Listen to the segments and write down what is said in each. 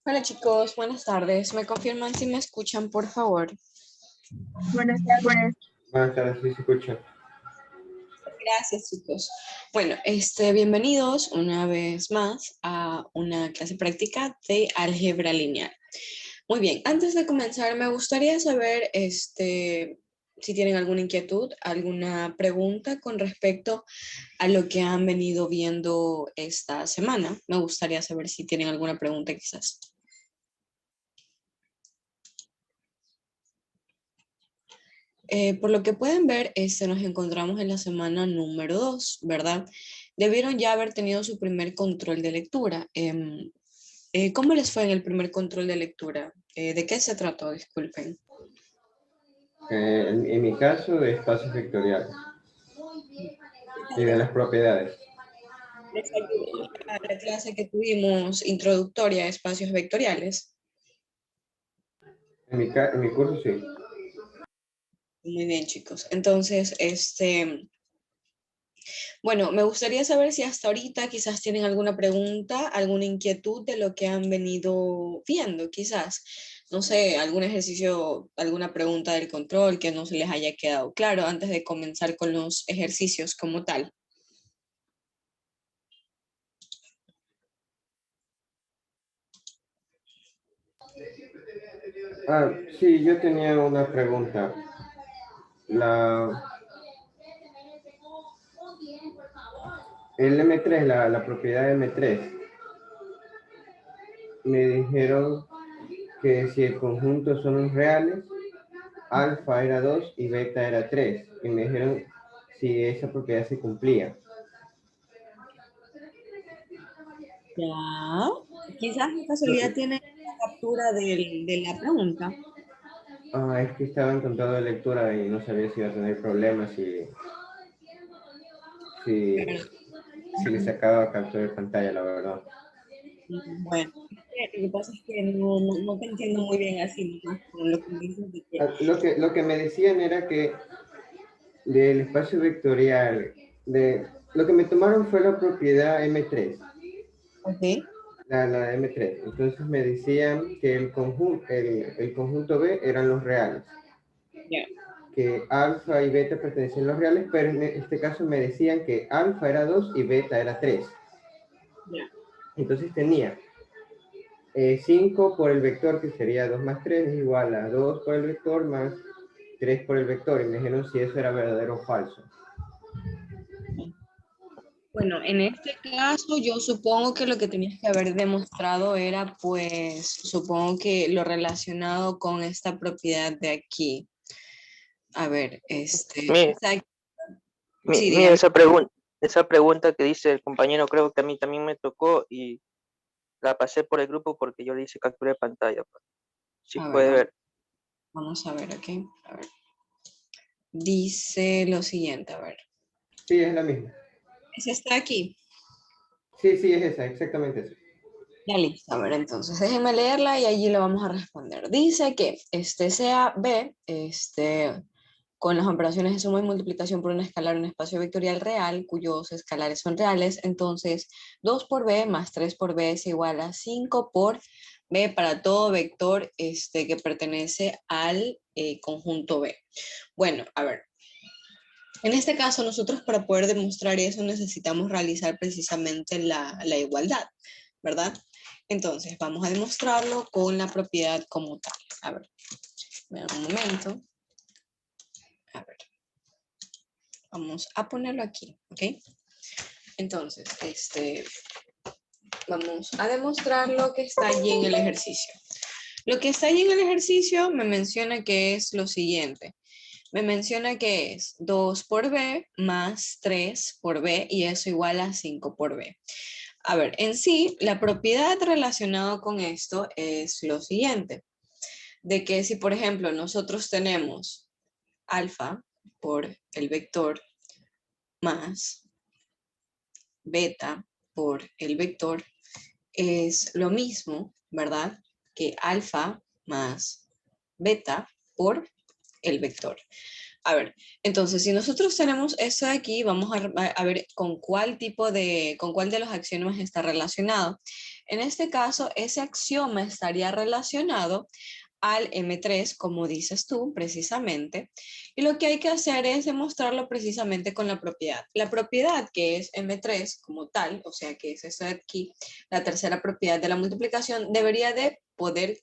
Hola chicos, buenas tardes. ¿Me confirman si me escuchan, por favor? Buenas tardes. Buenas tardes, sí se escucha. Gracias chicos. Bueno, bienvenidos una vez más a una clase práctica de álgebra lineal. Muy bien, antes de comenzar me gustaría saber si tienen alguna inquietud, alguna pregunta con respecto a lo que han venido viendo esta semana. Me gustaría saber si tienen alguna pregunta quizás. Por lo que pueden ver, nos encontramos en la semana número 2, ¿verdad? Debieron ya haber tenido su primer control de lectura. ¿Cómo les fue en el primer control de lectura? ¿De qué se trató? Disculpen. En mi caso, de espacios vectoriales y de las propiedades. Les ayudó la clase que tuvimos introductoria a espacios vectoriales. En mi curso, sí. Muy bien, chicos. Entonces, bueno, me gustaría saber si hasta ahorita quizás tienen alguna pregunta, alguna inquietud de lo que han venido viendo, quizás. No sé, algún ejercicio, alguna pregunta del control que no se les haya quedado claro antes de comenzar con los ejercicios como tal. Sí, yo tenía una pregunta. El M3, la propiedad M3, me dijeron que si el conjunto son los reales, alfa era 2 y beta era 3. Y me dijeron si esa propiedad se cumplía. Ya, quizás de casualidad tienen la captura de la pregunta. Es que estaba en control de lectura y no sabía si iba a tener problemas, si, Pero, si le sacaba captura de pantalla, la verdad. bueno, lo que pasa es que no te entiendo muy bien así, nomás con lo que me dices de que... Lo que me decían era que del espacio vectorial, lo que me tomaron fue la propiedad M3, Ok, la M3. Entonces me decían que el conjunto B eran los reales, ya. que alfa y beta pertenecían a los reales, pero en este caso me decían que alfa era 2 y beta era 3. Ya. Entonces tenía 5 por el vector, que sería 2 más 3, es igual a 2 por el vector más 3 por el vector. Y me dijeron si eso era verdadero o falso. Bueno, en este caso yo supongo que lo que tenías que haber demostrado era, pues, supongo que lo relacionado con esta propiedad de aquí. A ver, Mire, sí, mire dígame. esa pregunta que dice el compañero, creo que a mí también me tocó y la pasé por el grupo porque yo le hice captura de pantalla. Si A ver, puede ver. vamos a ver aquí. A ver. Dice lo siguiente, a ver. Sí, es la misma. ¿Es esta aquí? Sí, sí, es esa, exactamente esa. Ya listo, a ver, entonces déjenme leerla y allí le vamos a responder. Dice que sea B, con las operaciones de suma y multiplicación por un escalar un espacio vectorial real, cuyos escalares son reales, entonces 2 por B más 3 por B es igual a 5 por B para todo vector que pertenece al conjunto B. Bueno, a ver, en este caso nosotros para poder demostrar eso necesitamos realizar precisamente la igualdad, ¿verdad? Entonces vamos a demostrarlo con la propiedad como tal. A ver, vean un momento. A ver. Vamos a ponerlo aquí, ¿ok? Entonces, vamos a demostrar lo que está allí en el ejercicio. Lo que está allí en el ejercicio me menciona que es lo siguiente. Me menciona que es 2 por B más 3 por B y eso igual a 5 por B. A ver, en sí, la propiedad relacionada con esto es lo siguiente. De que si, por ejemplo, nosotros tenemos alfa por el vector más beta por el vector es lo mismo, ¿verdad? Que alfa más beta por el vector. A ver, entonces si nosotros tenemos esto de aquí, vamos a ver con cuál de los axiomas está relacionado. En este caso, ese axioma estaría relacionado al M3, como dices tú, precisamente. Y lo que hay que hacer es demostrarlo precisamente con la propiedad. La propiedad que es M3 como tal, o sea que es esta de aquí, la tercera propiedad de la multiplicación, debería de poder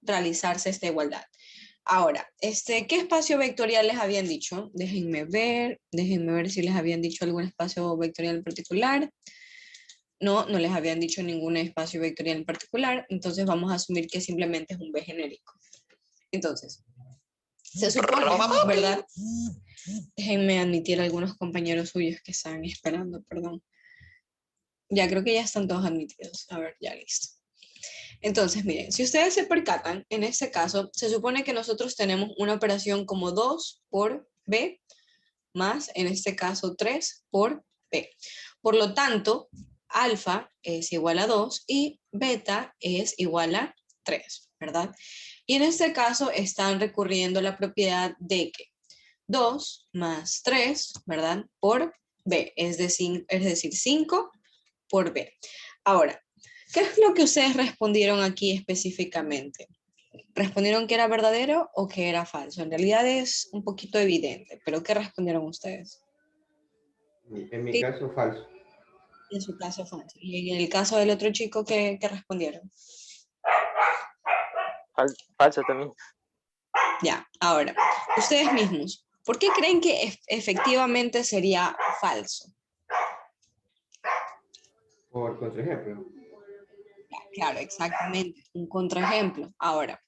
realizarse esta igualdad. Ahora, ¿qué espacio vectorial les habían dicho? Déjenme ver si les habían dicho algún espacio vectorial en particular. No, no les habían dicho ningún espacio vectorial en particular, entonces vamos a asumir que simplemente es un B genérico. Entonces, se supone, ¿verdad? Déjenme admitir a algunos compañeros suyos que están esperando, perdón. Ya creo que ya están todos admitidos. A ver, ya listo. Entonces, miren, si ustedes se percatan, en este caso, se supone que nosotros tenemos una operación como 2 por B más, en este caso, 3 por B. Por lo tanto, alfa es igual a 2 y beta es igual a 3, ¿verdad? Y en este caso están recurriendo a la propiedad de que 2 más 3, ¿verdad? Por B, es decir 5 por B. Ahora, ¿qué es lo que ustedes respondieron aquí específicamente? ¿Respondieron que era verdadero o que era falso? En realidad es un poquito evidente, pero ¿qué respondieron ustedes? En mi Sí, caso, falso. en su caso falso. Y en el caso del otro chico, ¿qué respondieron? Falso también. Ya, ahora, ustedes mismos, ¿por qué creen que efectivamente sería falso? Por contraejemplo. Claro, exactamente, un contraejemplo. Ahora,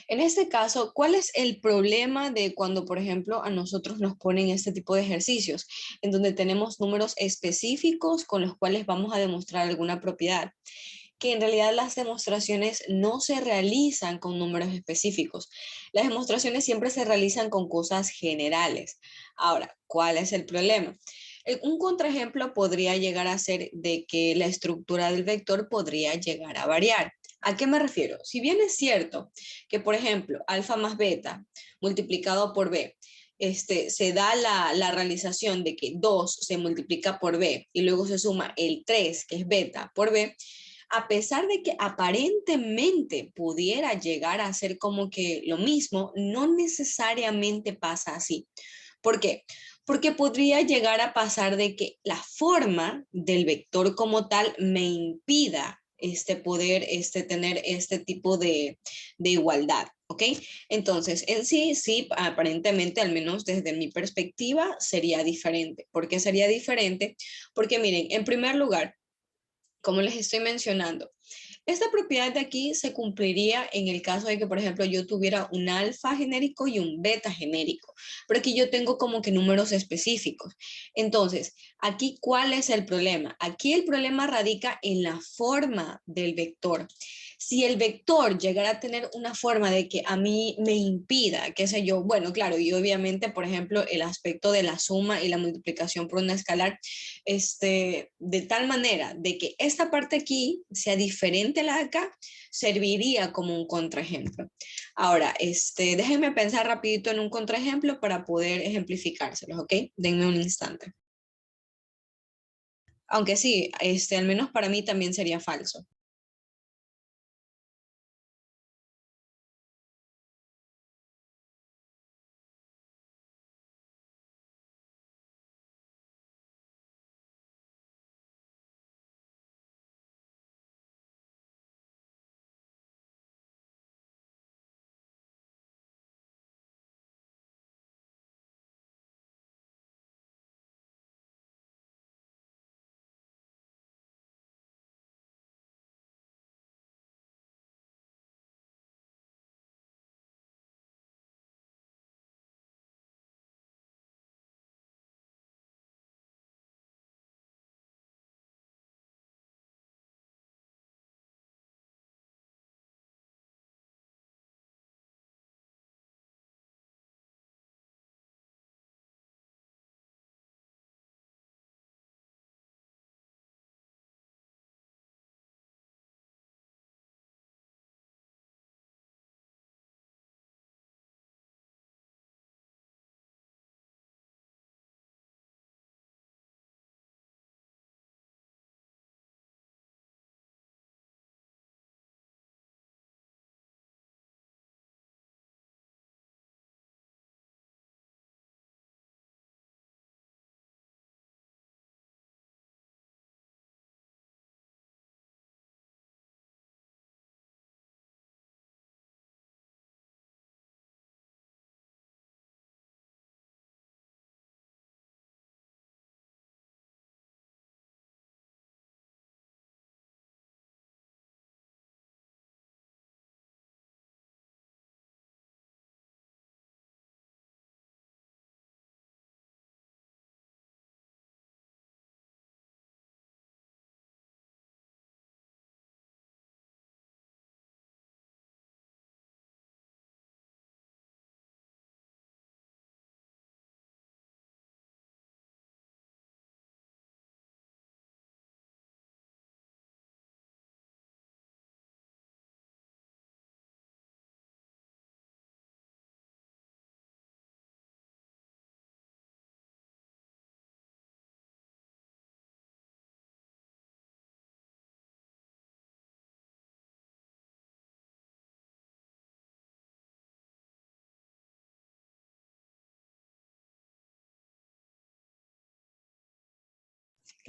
en este caso, ¿cuál es el problema de cuando, por ejemplo, a nosotros nos ponen este tipo de ejercicios, en donde tenemos números específicos con los cuales vamos a demostrar alguna propiedad? Que en realidad las demostraciones no se realizan con números específicos. Las demostraciones siempre se realizan con cosas generales. Ahora, ¿cuál es el problema? Un contraejemplo podría llegar a ser de que la estructura del vector podría llegar a variar. ¿A qué me refiero? Si bien es cierto que, por ejemplo, alfa más beta multiplicado por b, se da la realización de que 2 se multiplica por b y luego se suma el 3, que es beta, por b, a pesar de que aparentemente pudiera llegar a ser como que lo mismo, no necesariamente pasa así. ¿Por qué? Porque podría llegar a pasar de que la forma del vector como tal me impida poder tener este tipo de igualdad, ¿ok? Entonces, en sí, sí, aparentemente, al menos desde mi perspectiva, sería diferente. ¿Por qué sería diferente? Porque miren, en primer lugar, como les estoy mencionando, esta propiedad de aquí se cumpliría en el caso de que, por ejemplo, yo tuviera un alfa genérico y un beta genérico, pero aquí yo tengo como que números específicos. Entonces, aquí, ¿cuál es el problema? Aquí el problema radica en la forma del vector. Si el vector llegara a tener una forma de que a mí me impida, qué sé yo, bueno, claro, y obviamente, por ejemplo, el aspecto de la suma y la multiplicación por una escalar, de tal manera de que esta parte aquí sea diferente a la de acá, serviría como un contraejemplo. Ahora, déjenme pensar rapidito en un contraejemplo para poder ejemplificárselos, ¿ok? Denme un instante. Aunque sí, al menos para mí también sería falso.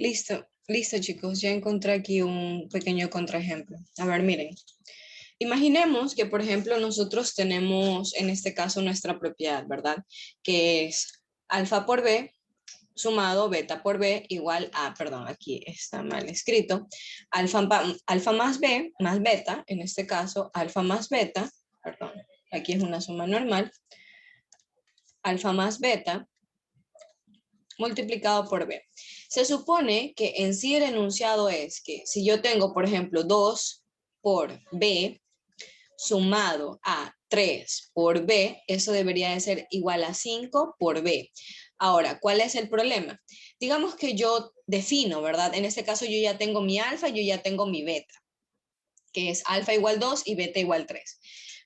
Listo, listo chicos, ya encontré aquí un pequeño contraejemplo. A ver, miren. Imaginemos que, por ejemplo, nosotros tenemos en este caso nuestra propiedad, ¿verdad? Que es alfa por b sumado beta por b igual a, perdón, aquí está mal escrito, alfa más b más beta, en este caso alfa más beta, perdón, aquí es una suma normal, alfa más beta multiplicado por b. Se supone que en sí el enunciado es que si yo tengo, por ejemplo, 2 por b sumado a 3 por b, eso debería de ser igual a 5 por b. Ahora, ¿cuál es el problema? Digamos que yo defino, ¿verdad? En este caso yo ya tengo mi alfa, yo ya tengo mi beta, que es alfa igual 2 y beta igual 3.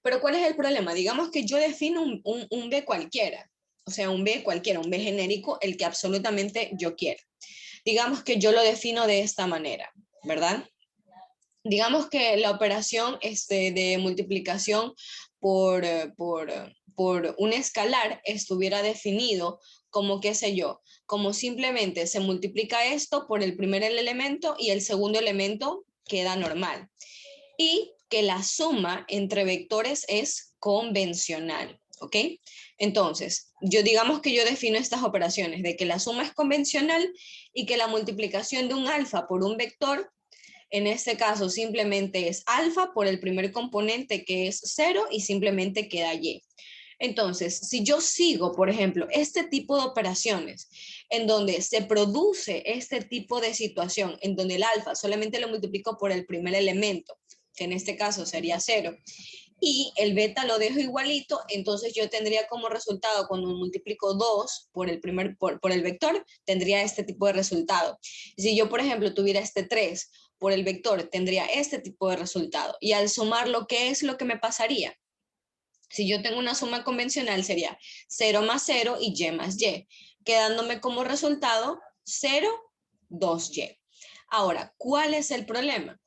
Pero ¿cuál es el problema? Digamos que yo defino un b cualquiera, o sea, un b cualquiera, un b genérico, el que absolutamente yo quiera. Digamos que yo lo defino de esta manera, ¿verdad? Digamos que la operación de multiplicación por un escalar estuviera definido como, qué sé yo, como simplemente se multiplica esto por el primer elemento y el segundo elemento queda normal. Y que la suma entre vectores es convencional, ¿ok? Entonces, digamos que yo defino estas operaciones de que la suma es convencional y que la multiplicación de un alfa por un vector en este caso simplemente es alfa por el primer componente que es 0 y simplemente queda y. Entonces, si yo sigo, por ejemplo, este tipo de operaciones en donde se produce este tipo de situación, en donde el alfa solamente lo multiplico por el primer elemento, que en este caso sería 0, y el beta lo dejo igualito, entonces yo tendría como resultado, cuando multiplico 2 por el vector, tendría este tipo de resultado. Si yo, por ejemplo, tuviera este 3 por el vector, tendría este tipo de resultado. Y al sumarlo, ¿qué es lo que me pasaría? Si yo tengo una suma convencional, sería 0 más 0 y y más y, quedándome como resultado 0, 2y. Ahora, ¿cuál es el problema?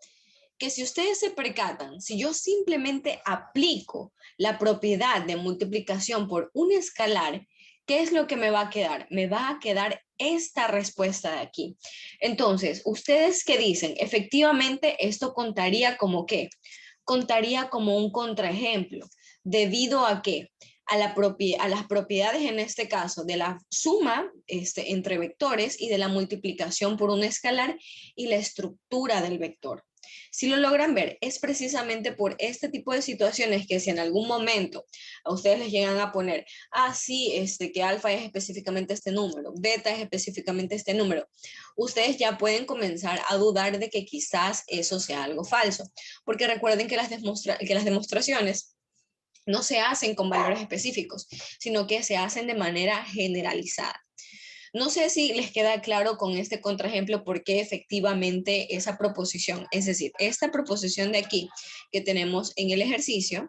Que si ustedes se percatan, si yo simplemente aplico la propiedad de multiplicación por un escalar, ¿qué es lo que me va a quedar? Me va a quedar esta respuesta de aquí. Entonces, ¿ustedes qué dicen? Efectivamente, esto contaría como qué? Contaría como un contraejemplo, debido a qué? A las propiedades, en este caso, de la suma entre vectores y de la multiplicación por un escalar y la estructura del vector. Si lo logran ver, es precisamente por este tipo de situaciones que si en algún momento a ustedes les llegan a poner, sí, que alfa es específicamente este número, beta es específicamente este número, ustedes ya pueden comenzar a dudar de que quizás eso sea algo falso, porque recuerden que las demostraciones no se hacen con valores específicos, sino que se hacen de manera generalizada. No sé si les queda claro con este contraejemplo por qué efectivamente esa proposición, es decir, esta proposición de aquí que tenemos en el ejercicio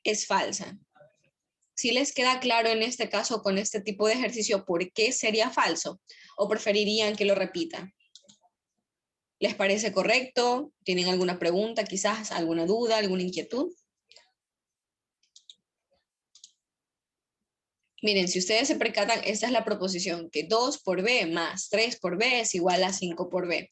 es falsa. Si les queda claro en este caso con este tipo de ejercicio por qué sería falso o preferirían que lo repita. ¿Les parece correcto? ¿Tienen alguna pregunta, quizás alguna duda, alguna inquietud? Miren, si ustedes se percatan, esta es la proposición, que 2 por b más 3 por b es igual a 5 por b.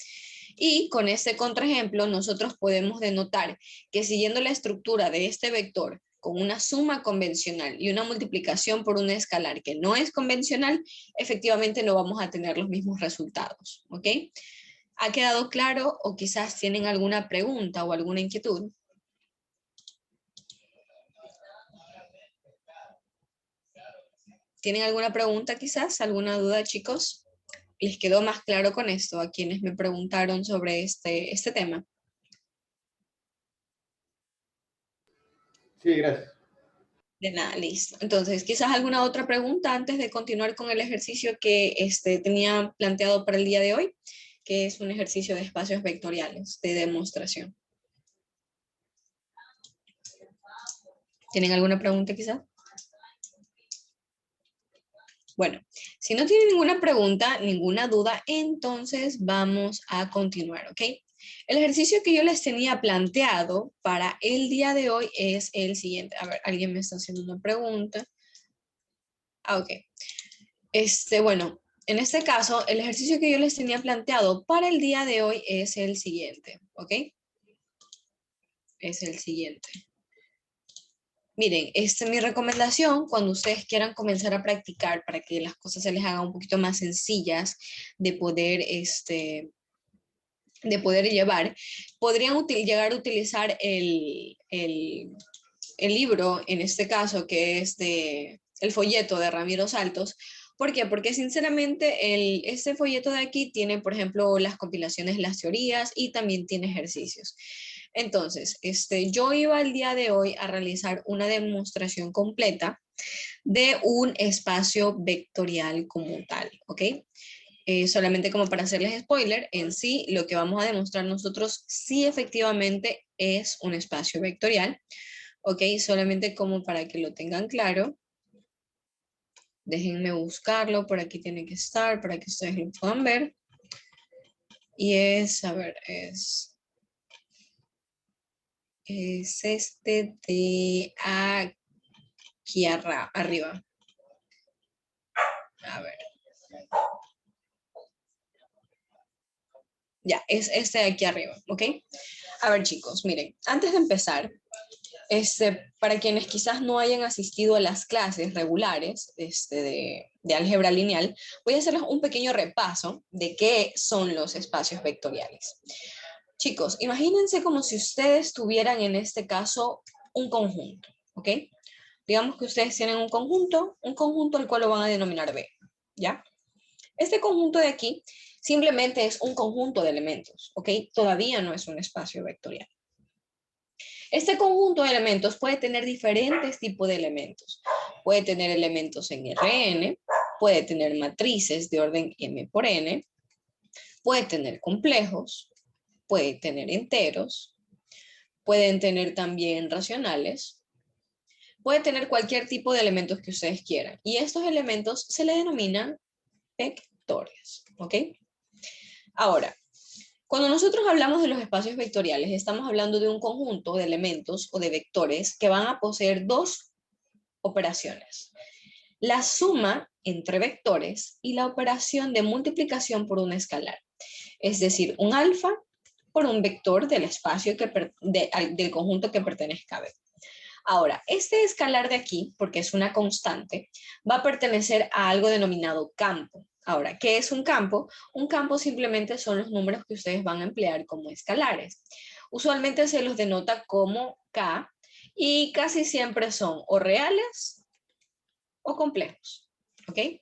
Y con este contraejemplo nosotros podemos denotar que siguiendo la estructura de este vector con una suma convencional y una multiplicación por un escalar que no es convencional, efectivamente no vamos a tener los mismos resultados, ¿ok? ¿Ha quedado claro o quizás tienen alguna pregunta o alguna inquietud? ¿Tienen alguna pregunta quizás? ¿Alguna duda, chicos? ¿Les quedó más claro con esto a quienes me preguntaron sobre este tema? Sí, gracias. De nada, listo. Entonces, quizás alguna otra pregunta antes de continuar con el ejercicio que tenía planteado para el día de hoy, que es un ejercicio de espacios vectoriales de demostración. ¿Tienen alguna pregunta quizás? Bueno, si no tienen ninguna pregunta, ninguna duda, entonces vamos a continuar, ¿ok? El ejercicio que yo les tenía planteado para el día de hoy es el siguiente. A ver, alguien me está haciendo una pregunta. Ok. Bueno, en este caso, el ejercicio que yo les tenía planteado para el día de hoy es el siguiente, ¿ok? Es el siguiente. Miren, mi recomendación cuando ustedes quieran comenzar a practicar para que las cosas se les hagan un poquito más sencillas de poder, de poder llevar, podrían llegar a utilizar el libro, en este caso, que es el folleto de Ramiro Saltos. ¿Por qué? Porque sinceramente este folleto de aquí tiene, por ejemplo, las compilaciones, las teorías y también tiene ejercicios. Entonces, yo iba el día de hoy a realizar una demostración completa de un espacio vectorial como tal, ¿ok? Solamente como para hacerles spoiler, en sí lo que vamos a demostrar nosotros sí efectivamente es un espacio vectorial, ¿ok? Solamente como para que lo tengan claro. Déjenme buscarlo, por aquí tiene que estar, para que ustedes lo puedan ver. Y es, a ver, es este de aquí arriba. A ver. Ya, es este de aquí arriba, ¿ok? A ver, chicos, miren, antes de empezar, para quienes quizás no hayan asistido a las clases regulares de álgebra lineal, voy a hacerles un pequeño repaso de qué son los espacios vectoriales. Chicos, imagínense como si ustedes tuvieran en este caso un conjunto, ¿ok? Digamos que ustedes tienen un conjunto al cual lo van a denominar B, ¿ya? Este conjunto de aquí simplemente es un conjunto de elementos, ¿ok? Todavía no es un espacio vectorial. Este conjunto de elementos puede tener diferentes tipos de elementos. Puede tener elementos en Rn, puede tener matrices de orden m por n, puede tener complejos, puede tener enteros, pueden tener también racionales, puede tener cualquier tipo de elementos que ustedes quieran. Y estos elementos se le denominan vectores, ¿ok? Ahora, cuando nosotros hablamos de los espacios vectoriales, estamos hablando de un conjunto de elementos o de vectores que van a poseer dos operaciones. La suma entre vectores y la operación de multiplicación por un escalar. Es decir, un alfa por un vector del espacio del conjunto que pertenezca a B. Ahora, este escalar de aquí, porque es una constante, va a pertenecer a algo denominado campo. Ahora, ¿qué es un campo? Un campo simplemente son los números que ustedes van a emplear como escalares. Usualmente se los denota como K y casi siempre son o reales o complejos. ¿Ok?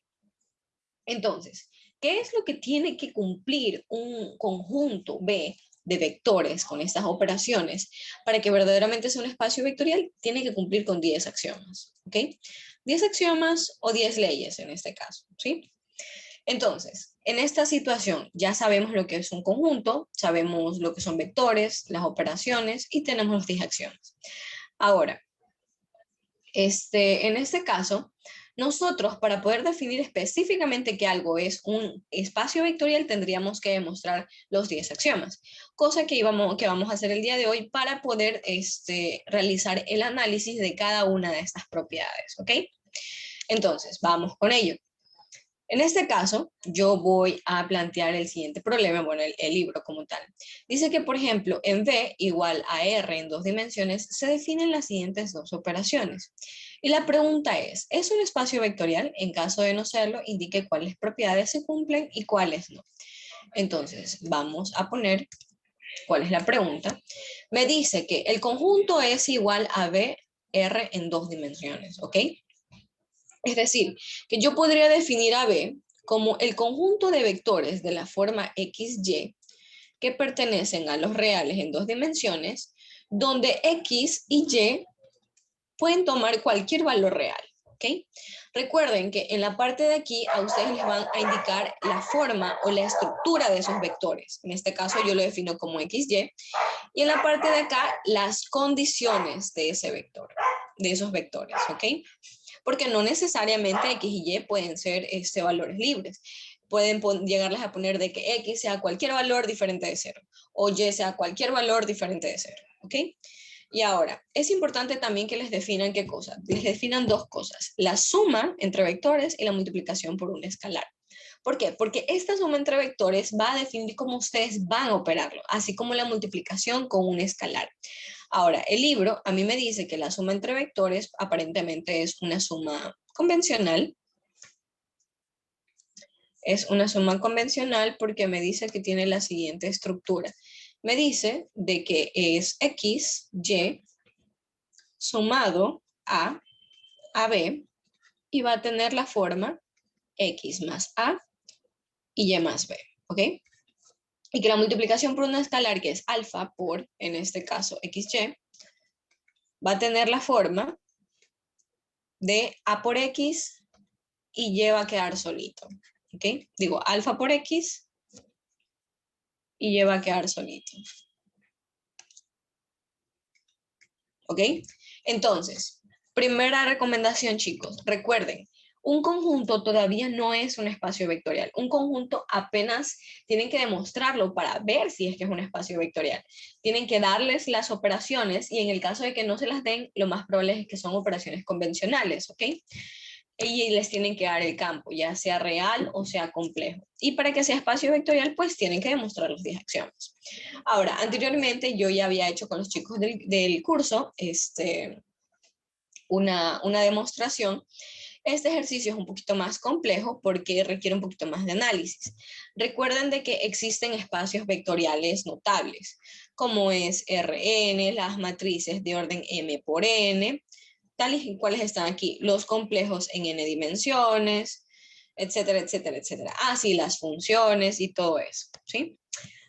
Entonces, ¿qué es lo que tiene que cumplir un conjunto B de vectores con estas operaciones para que verdaderamente sea un espacio vectorial? Tiene que cumplir con 10 axiomas, ¿ok? 10 axiomas o 10 leyes en este caso, ¿sí? Entonces, en esta situación ya sabemos lo que es un conjunto, sabemos lo que son vectores, las operaciones y tenemos los 10 axiomas. Ahora, en este caso, nosotros para poder definir específicamente que algo es un espacio vectorial tendríamos que demostrar los 10 axiomas, cosa que vamos a hacer el día de hoy para poder realizar el análisis de cada una de estas propiedades, ¿ok? Entonces, vamos con ello. En este caso, yo voy a plantear el siguiente problema, bueno, el libro como tal. Dice que, por ejemplo, en V igual a R en 2 dimensiones, se definen las siguientes dos operaciones. Y la pregunta es un espacio vectorial? En caso de no serlo, indique cuáles propiedades se cumplen y cuáles no. Entonces, vamos a poner cuál es la pregunta. Me dice que el conjunto es igual a BR en 2 dimensiones, ¿ok? Es decir, que yo podría definir a B como el conjunto de vectores de la forma XY que pertenecen a los reales en 2 dimensiones, donde X y Y pueden tomar cualquier valor real, ¿ok? Recuerden que en la parte de aquí a ustedes les van a indicar la forma o la estructura de esos vectores. En este caso yo lo defino como XY. Y en la parte de acá, las condiciones de ese vector, de esos vectores, ¿ok? Porque no necesariamente X y Y pueden ser valores libres. Pueden llegarles a poner de que X sea cualquier valor diferente de 0 o Y sea cualquier valor diferente de 0, ¿ok? Y ahora, es importante también que les definan qué cosa. Les definan dos cosas, la suma entre vectores y la multiplicación por un escalar. ¿Por qué? Porque esta suma entre vectores va a definir cómo ustedes van a operarlo, así como la multiplicación con un escalar. Ahora, el libro a mí me dice que la suma entre vectores aparentemente es una suma convencional. Es una suma convencional porque me dice que tiene la siguiente estructura. Me dice de que es X, Y, sumado a B, y va a tener la forma X más A y Y más B, ¿ok? Y que la multiplicación por una escalar que es alfa por, en este caso, XY, va a tener la forma de A por X y Y va a quedar solito, ¿ok? Digo, alfa por X y Y va a quedar solito. ¿Ok? Entonces, primera recomendación, chicos, recuerden, un conjunto todavía no es un espacio vectorial. Un conjunto apenas tienen que demostrarlo para ver si es que es un espacio vectorial. Tienen que darles las operaciones y en el caso de que no se las den, lo más probable es que son operaciones convencionales, ¿ok? Y les tienen que dar el campo, ya sea real o sea complejo. Y para que sea espacio vectorial, pues tienen que demostrar los 10 axiomas. Ahora, anteriormente yo ya había hecho con los chicos del curso una demostración. Este ejercicio es un poquito más complejo porque requiere un poquito más de análisis. Recuerden de que existen espacios vectoriales notables, como es Rn, las matrices de orden m por n, tales y cuales están aquí, los complejos en n dimensiones, etcétera, etcétera, etcétera. Así las funciones y todo eso, ¿sí?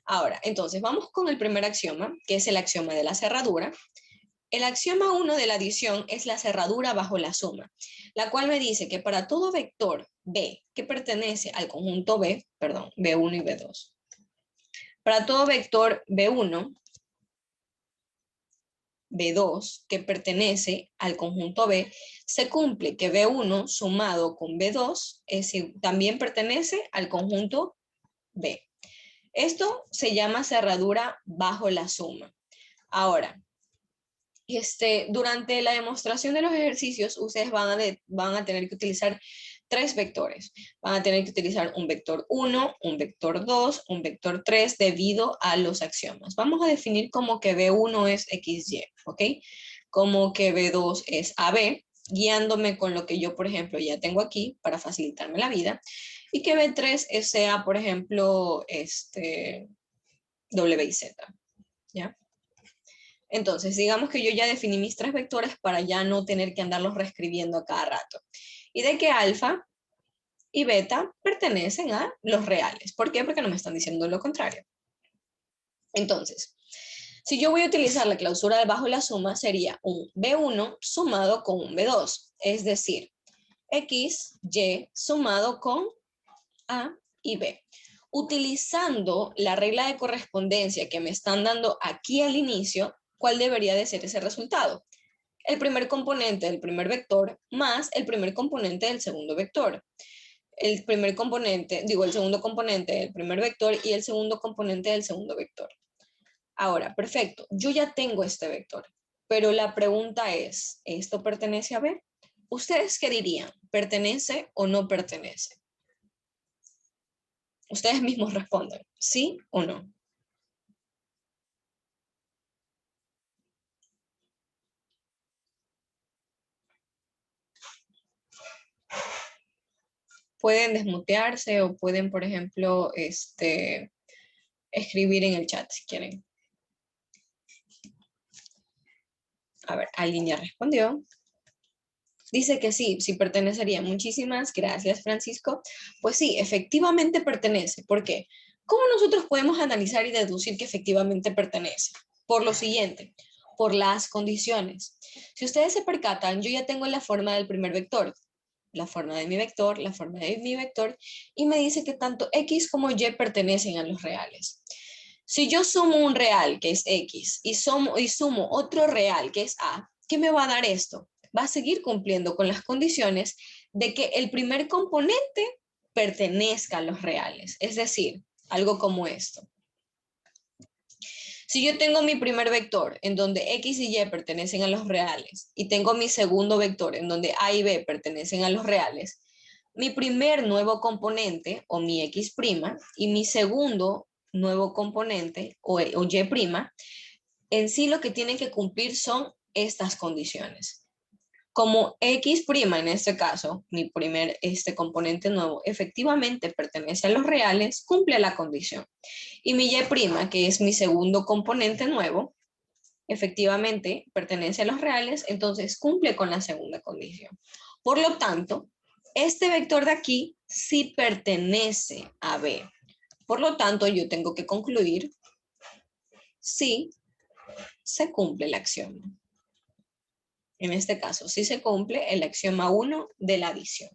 Ahora, entonces vamos con el primer axioma, que es el axioma de la cerradura. El axioma 1 de la adición es la cerradura bajo la suma, la cual me dice que para todo vector B que pertenece al conjunto B, perdón, B1 y B2, para todo vector B1, B2 que pertenece al conjunto B, se cumple que B1 sumado con B2 también pertenece al conjunto B. Esto se llama cerradura bajo la suma. Ahora, durante la demostración de los ejercicios, ustedes van a tener que utilizar 3 vectores. Van a tener que utilizar un vector 1, un vector 2, un vector 3 debido a los axiomas. Vamos a definir como que B1 es XY, ¿ok? Como que B2 es AB, guiándome con lo que yo, por ejemplo, ya tengo aquí para facilitarme la vida. Y que B3 sea, por ejemplo, W y Z, ¿ya? Entonces, digamos que yo ya definí mis 3 vectores para ya no tener que andarlos reescribiendo a cada rato. Y de que alfa y beta pertenecen a los reales. ¿Por qué? Porque no me están diciendo lo contrario. Entonces, si yo voy a utilizar la clausura de bajo la suma, sería un B1 sumado con un B2. Es decir, X, Y sumado con A y B. Utilizando la regla de correspondencia que me están dando aquí al inicio, ¿cuál debería de ser ese resultado? El primer componente del primer vector más el primer componente del segundo vector. El segundo componente del primer vector y el segundo componente del segundo vector. Ahora, perfecto, yo ya tengo este vector, pero la pregunta es, ¿esto pertenece a B? ¿Ustedes qué dirían? ¿Pertenece o no pertenece? Ustedes mismos responden, ¿sí o no? Pueden desmutearse o pueden, por ejemplo, escribir en el chat si quieren. A ver, alguien ya respondió. Dice que sí, sí pertenecería. Muchísimas gracias, Francisco. Pues sí, efectivamente pertenece. ¿Por qué? ¿Cómo nosotros podemos analizar y deducir que efectivamente pertenece? Por lo siguiente, por las condiciones. Si ustedes se percatan, yo ya tengo la forma del primer vector, la forma de mi vector, la forma de mi vector, y me dice que tanto X como Y pertenecen a los reales. Si yo sumo un real, que es X, y sumo otro real, que es A, ¿qué me va a dar esto? Va a seguir cumpliendo con las condiciones de que el primer componente pertenezca a los reales. Es decir, algo como esto. Si yo tengo mi primer vector en donde X y Y pertenecen a los reales y tengo mi segundo vector en donde A y B pertenecen a los reales, mi primer nuevo componente, o mi X', y mi segundo nuevo componente, o Y', en sí lo que tienen que cumplir son estas condiciones. Como X' en este caso, mi primer componente nuevo, efectivamente pertenece a los reales, cumple la condición. Y mi Y', que es mi segundo componente nuevo, efectivamente pertenece a los reales, entonces cumple con la segunda condición. Por lo tanto, este vector de aquí sí pertenece a B. Por lo tanto, yo tengo que concluir si se cumple el axioma. En este caso, si se cumple el axioma 1 de la adición.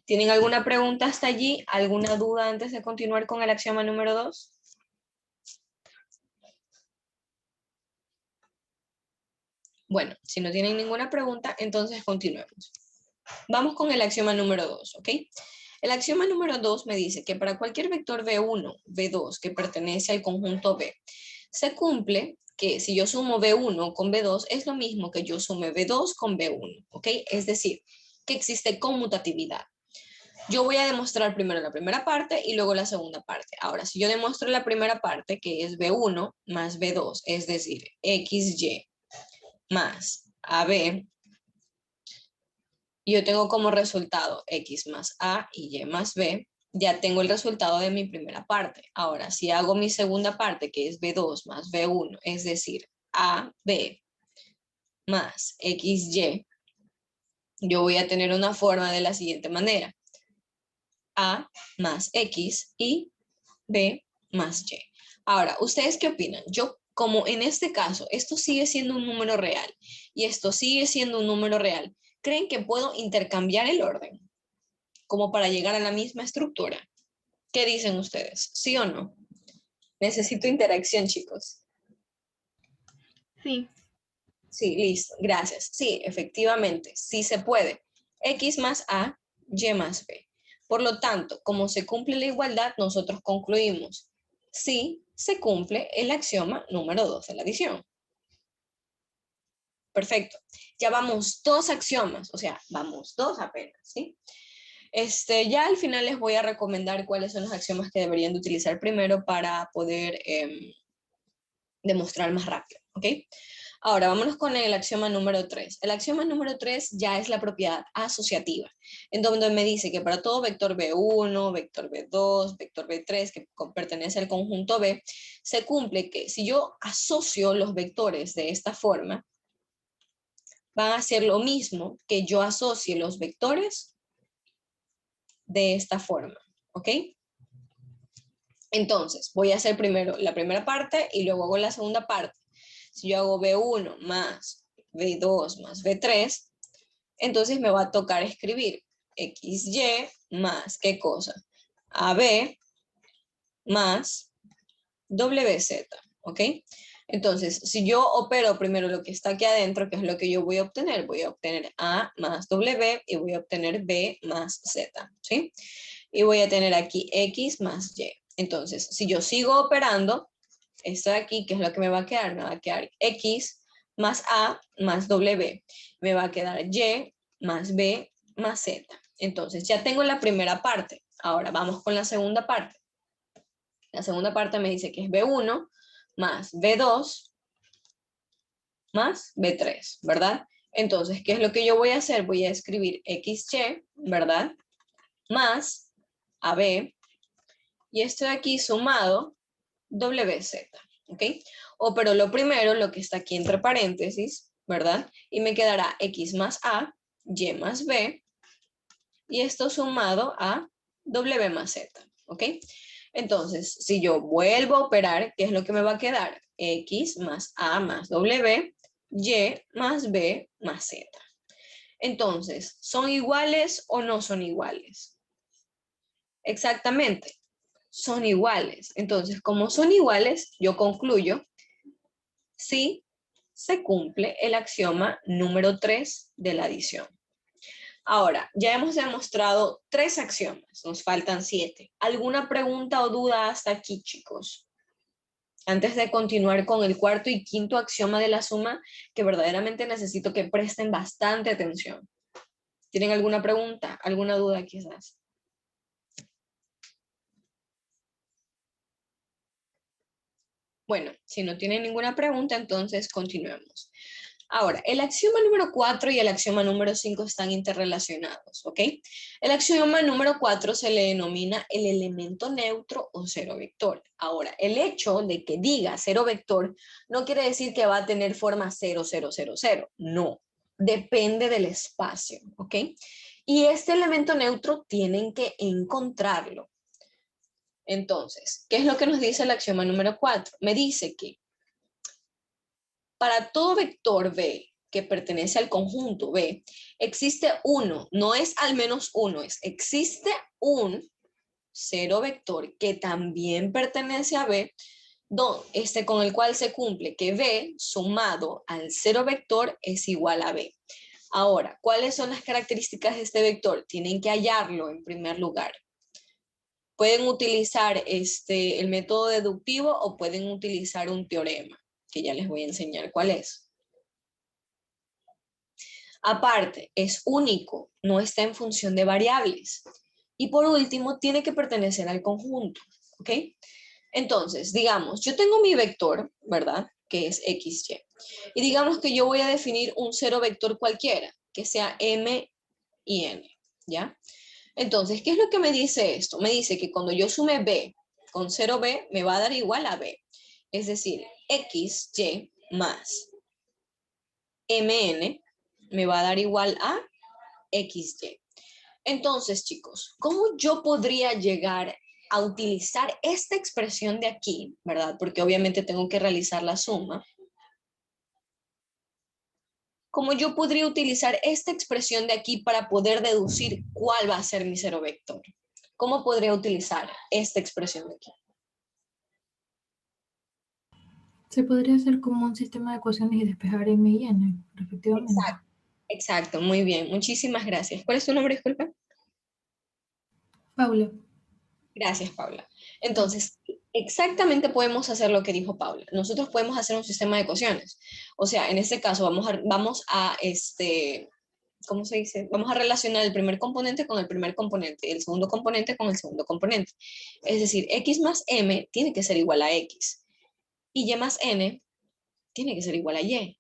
¿Tienen alguna pregunta hasta allí? ¿Alguna duda antes de continuar con el axioma número 2? Bueno, si no tienen ninguna pregunta, entonces continuemos. Vamos con el axioma número 2, ¿ok? El axioma número 2 me dice que para cualquier vector V1, V2 que pertenece al conjunto V, se cumple que si yo sumo V1 con V2 es lo mismo que yo sume V2 con V1, ¿ok? Es decir, que existe conmutatividad. Yo voy a demostrar primero la primera parte y luego la segunda parte. Ahora, si yo demuestro la primera parte, que es V1 más V2, es decir, XY más AB, yo tengo como resultado X más A y Y más B, ya tengo el resultado de mi primera parte. Ahora, si hago mi segunda parte, que es B2 más B1, es decir, AB más XY, yo voy a tener una forma de la siguiente manera. A más X y B más Y. Ahora, ¿ustedes qué opinan? Yo, como en este caso, esto sigue siendo un número real y esto sigue siendo un número real, ¿creen que puedo intercambiar el orden como para llegar a la misma estructura? ¿Qué dicen ustedes? ¿Sí o no? Necesito interacción, chicos. Sí. Sí, listo, gracias. Sí, efectivamente, sí se puede. X más A, Y más B. Por lo tanto, como se cumple la igualdad, nosotros concluimos, sí se cumple el axioma número 2 de la adición. Perfecto. Ya vamos 2 axiomas, o sea, vamos 2 apenas, ¿sí? Ya al final les voy a recomendar cuáles son los axiomas que deberían de utilizar primero para poder demostrar más rápido, ¿ok? Ahora, vámonos con el axioma número 3. El axioma número 3 ya es la propiedad asociativa, en donde me dice que para todo vector B1, vector B2, vector B3, que pertenece al conjunto B, se cumple que si yo asocio los vectores de esta forma, van a hacer lo mismo que yo asocie los vectores de esta forma, ¿ok? Entonces, voy a hacer primero la primera parte y luego hago la segunda parte. Si yo hago B1 más B2 más B3, entonces me va a tocar escribir XY más, ¿qué cosa? AB más WZ, ¿ok? Entonces, si yo opero primero lo que está aquí adentro, que es lo que yo voy a obtener A más W y voy a obtener B más Z, ¿sí? Y voy a tener aquí X más Y. Entonces, si yo sigo operando, esto de aquí, ¿qué es lo que me va a quedar? Me va a quedar X más A más W. Me va a quedar Y más B más Z. Entonces, ya tengo la primera parte. Ahora vamos con la segunda parte. La segunda parte me dice que es B1 más B2 más B3, ¿verdad? Entonces, ¿qué es lo que yo voy a hacer? Voy a escribir XY, ¿verdad? Más AB, y esto de aquí sumado WZ, ¿ok? Pero lo primero, lo que está aquí entre paréntesis, ¿verdad? Y me quedará X más A, Y más B, y esto sumado a W más Z, ¿ok? Entonces, si yo vuelvo a operar, ¿qué es lo que me va a quedar? X más A más W, Y más B más Z. Entonces, ¿son iguales o no son iguales? Exactamente, son iguales. Entonces, como son iguales, yo concluyo si se cumple el axioma número 3 de la adición. Ahora, ya hemos demostrado 3 axiomas, nos faltan 7. ¿Alguna pregunta o duda hasta aquí, chicos? Antes de continuar con el cuarto y quinto axioma de la suma, que verdaderamente necesito que presten bastante atención. ¿Tienen alguna pregunta, alguna duda quizás? Bueno, si no tienen ninguna pregunta, entonces continuemos. Ahora, el axioma número 4 y el axioma número 5 están interrelacionados, ¿ok? El axioma número 4 se le denomina el elemento neutro o cero vector. Ahora, el hecho de que diga cero vector no quiere decir que va a tener forma 0, 0, 0, 0. No, depende del espacio, ¿ok? Y este elemento neutro tienen que encontrarlo. Entonces, ¿qué es lo que nos dice el axioma número 4? Me dice que para todo vector B que pertenece al conjunto B, existe uno, no es al menos uno, existe un cero vector que también pertenece a B, con el cual se cumple que B sumado al cero vector es igual a B. Ahora, ¿cuáles son las características de este vector? Tienen que hallarlo en primer lugar. Pueden utilizar el método deductivo o pueden utilizar un teorema, que ya les voy a enseñar cuál es. Aparte, es único, no está en función de variables. Y por último, tiene que pertenecer al conjunto, ¿ok? Entonces, digamos, yo tengo mi vector, ¿verdad? Que es XY. Y digamos que yo voy a definir un cero vector cualquiera, que sea M y N, ¿ya? Entonces, ¿qué es lo que me dice esto? Me dice que cuando yo sume B con 0B, me va a dar igual a B. Es decir, XY más MN me va a dar igual a XY. Entonces, chicos, ¿cómo yo podría llegar a utilizar esta expresión de aquí, verdad? Porque obviamente tengo que realizar la suma. ¿Cómo yo podría utilizar esta expresión de aquí para poder deducir cuál va a ser mi cero vector? ¿Cómo podría utilizar esta expresión de aquí? Se podría hacer como un sistema de ecuaciones y despejar M y N, respectivamente. Exacto, exacto, muy bien. Muchísimas gracias. ¿Cuál es tu nombre, disculpa? Paula. Gracias, Paula. Entonces, exactamente podemos hacer lo que dijo Paula. Nosotros podemos hacer un sistema de ecuaciones. O sea, en este caso ¿cómo se dice? Vamos a relacionar el primer componente con el primer componente y el segundo componente con el segundo componente. Es decir, X más M tiene que ser igual a X y Y más N tiene que ser igual a Y.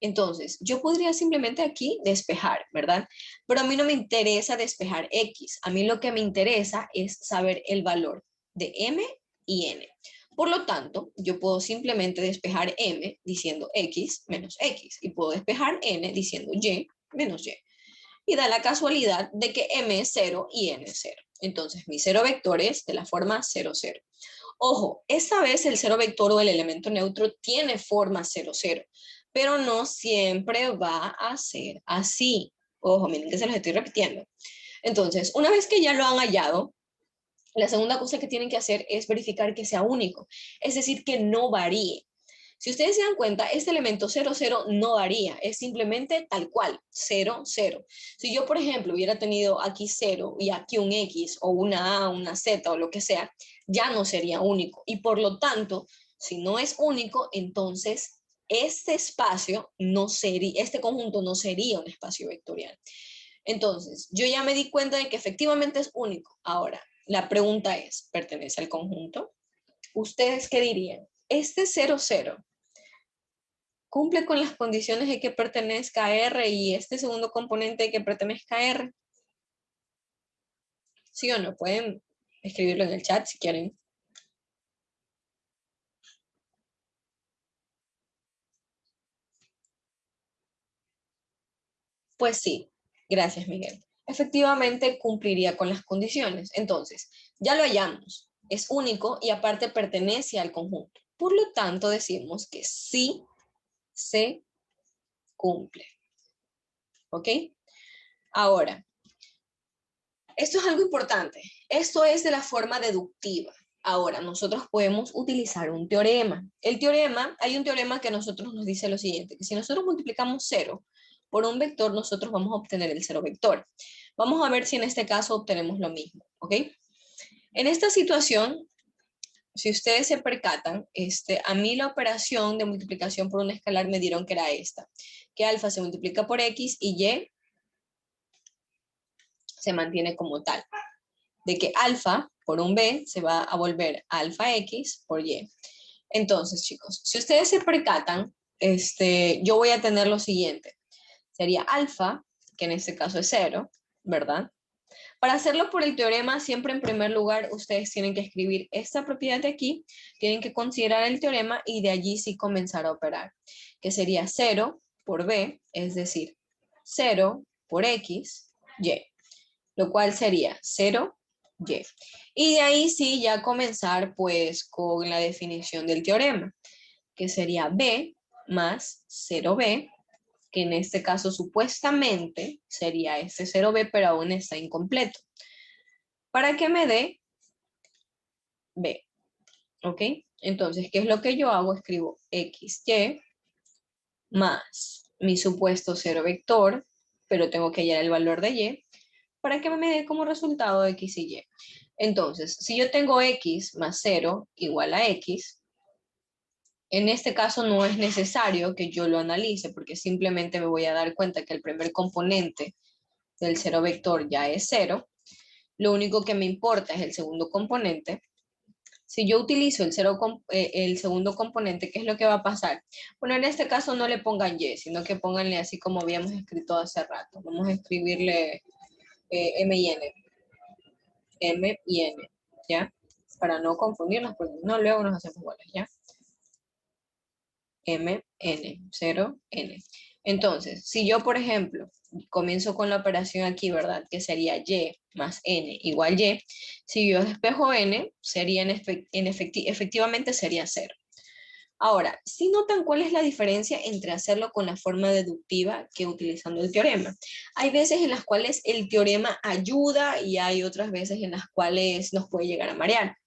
Entonces, yo podría simplemente aquí despejar, ¿verdad? Pero a mí no me interesa despejar X. A mí lo que me interesa es saber el valor de M y N. Por lo tanto, yo puedo simplemente despejar M diciendo X menos X y puedo despejar N diciendo Y menos Y. Y da la casualidad de que M es 0 y N es 0. Entonces, mi cero vector es de la forma 0, 0. Ojo, esta vez el cero vector o el elemento neutro tiene forma 0, 0, pero no siempre va a ser así. Ojo, miren que se los estoy repitiendo. Entonces, una vez que ya lo han hallado, la segunda cosa que tienen que hacer es verificar que sea único, es decir, que no varíe. Si ustedes se dan cuenta, este elemento 0, 0 no varía, es simplemente tal cual, 0, 0. Si yo, por ejemplo, hubiera tenido aquí 0 y aquí un X o una A, una Z o lo que sea, ya no sería único. Y por lo tanto, si no es único, entonces este espacio no sería, este conjunto no sería un espacio vectorial. Entonces, yo ya me di cuenta de que efectivamente es único. Ahora, la pregunta es, ¿pertenece al conjunto? ¿Ustedes qué dirían? Este 0, 0 cumple con las condiciones de que pertenezca a R y este segundo componente de que pertenezca a R. ¿Sí o no? Pueden escribirlo en el chat si quieren. Pues sí, gracias Miguel. Efectivamente cumpliría con las condiciones. Entonces, ya lo hallamos. Es único y aparte pertenece al conjunto. Por lo tanto, decimos que sí se cumple. ¿Ok? Ahora, esto es algo importante. Esto es de la forma deductiva. Ahora, nosotros podemos utilizar un teorema. Hay un teorema que a nosotros nos dice lo siguiente, que si nosotros multiplicamos 0 por un vector, nosotros vamos a obtener el cero vector. Vamos a ver si en este caso obtenemos lo mismo, ¿ok? En esta situación, si ustedes se percatan, a mí la operación de multiplicación por un escalar me dieron que era esta, que alfa se multiplica por x y y se mantiene como tal, de que alfa por un B se va a volver alfa X por Y. Entonces, chicos, si ustedes se percatan, yo voy a tener lo siguiente. Sería alfa, que en este caso es 0, ¿verdad? Para hacerlo por el teorema, siempre en primer lugar, ustedes tienen que escribir esta propiedad de aquí, tienen que considerar el teorema y de allí sí comenzar a operar, que sería 0 por B, es decir, 0 por X, Y, lo cual sería 0, Y. Y de ahí sí ya comenzar pues con la definición del teorema, que sería B más 0B, que en este caso supuestamente sería este 0B, pero aún está incompleto. Para que me dé B, ¿ok? Entonces, ¿qué es lo que yo hago? Escribo XY más mi supuesto 0 vector, pero tengo que hallar el valor de Y, para que me dé como resultado X y Y. Entonces, si yo tengo X más 0 igual a X, en este caso no es necesario que yo lo analice, porque simplemente me voy a dar cuenta que el primer componente del 0 vector ya es 0. Lo único que me importa es el segundo componente. Si yo utilizo el segundo componente, ¿qué es lo que va a pasar? Bueno, en este caso no le pongan Y, sino que pónganle así como habíamos escrito hace rato. Vamos a escribirle M y N. M y N, ¿ya? Para no confundirnos, porque no, luego nos hacemos iguales, ¿ya? M, N, 0, N. Entonces, si yo, por ejemplo, comienzo con la operación aquí, ¿verdad? Que sería Y más N igual Y. Si yo despejo N, sería efectivamente sería 0. Ahora, ¿sí notan cuál es la diferencia entre hacerlo con la forma deductiva que utilizando el teorema? Hay veces en las cuales el teorema ayuda y hay otras veces en las cuales nos puede llegar a marear.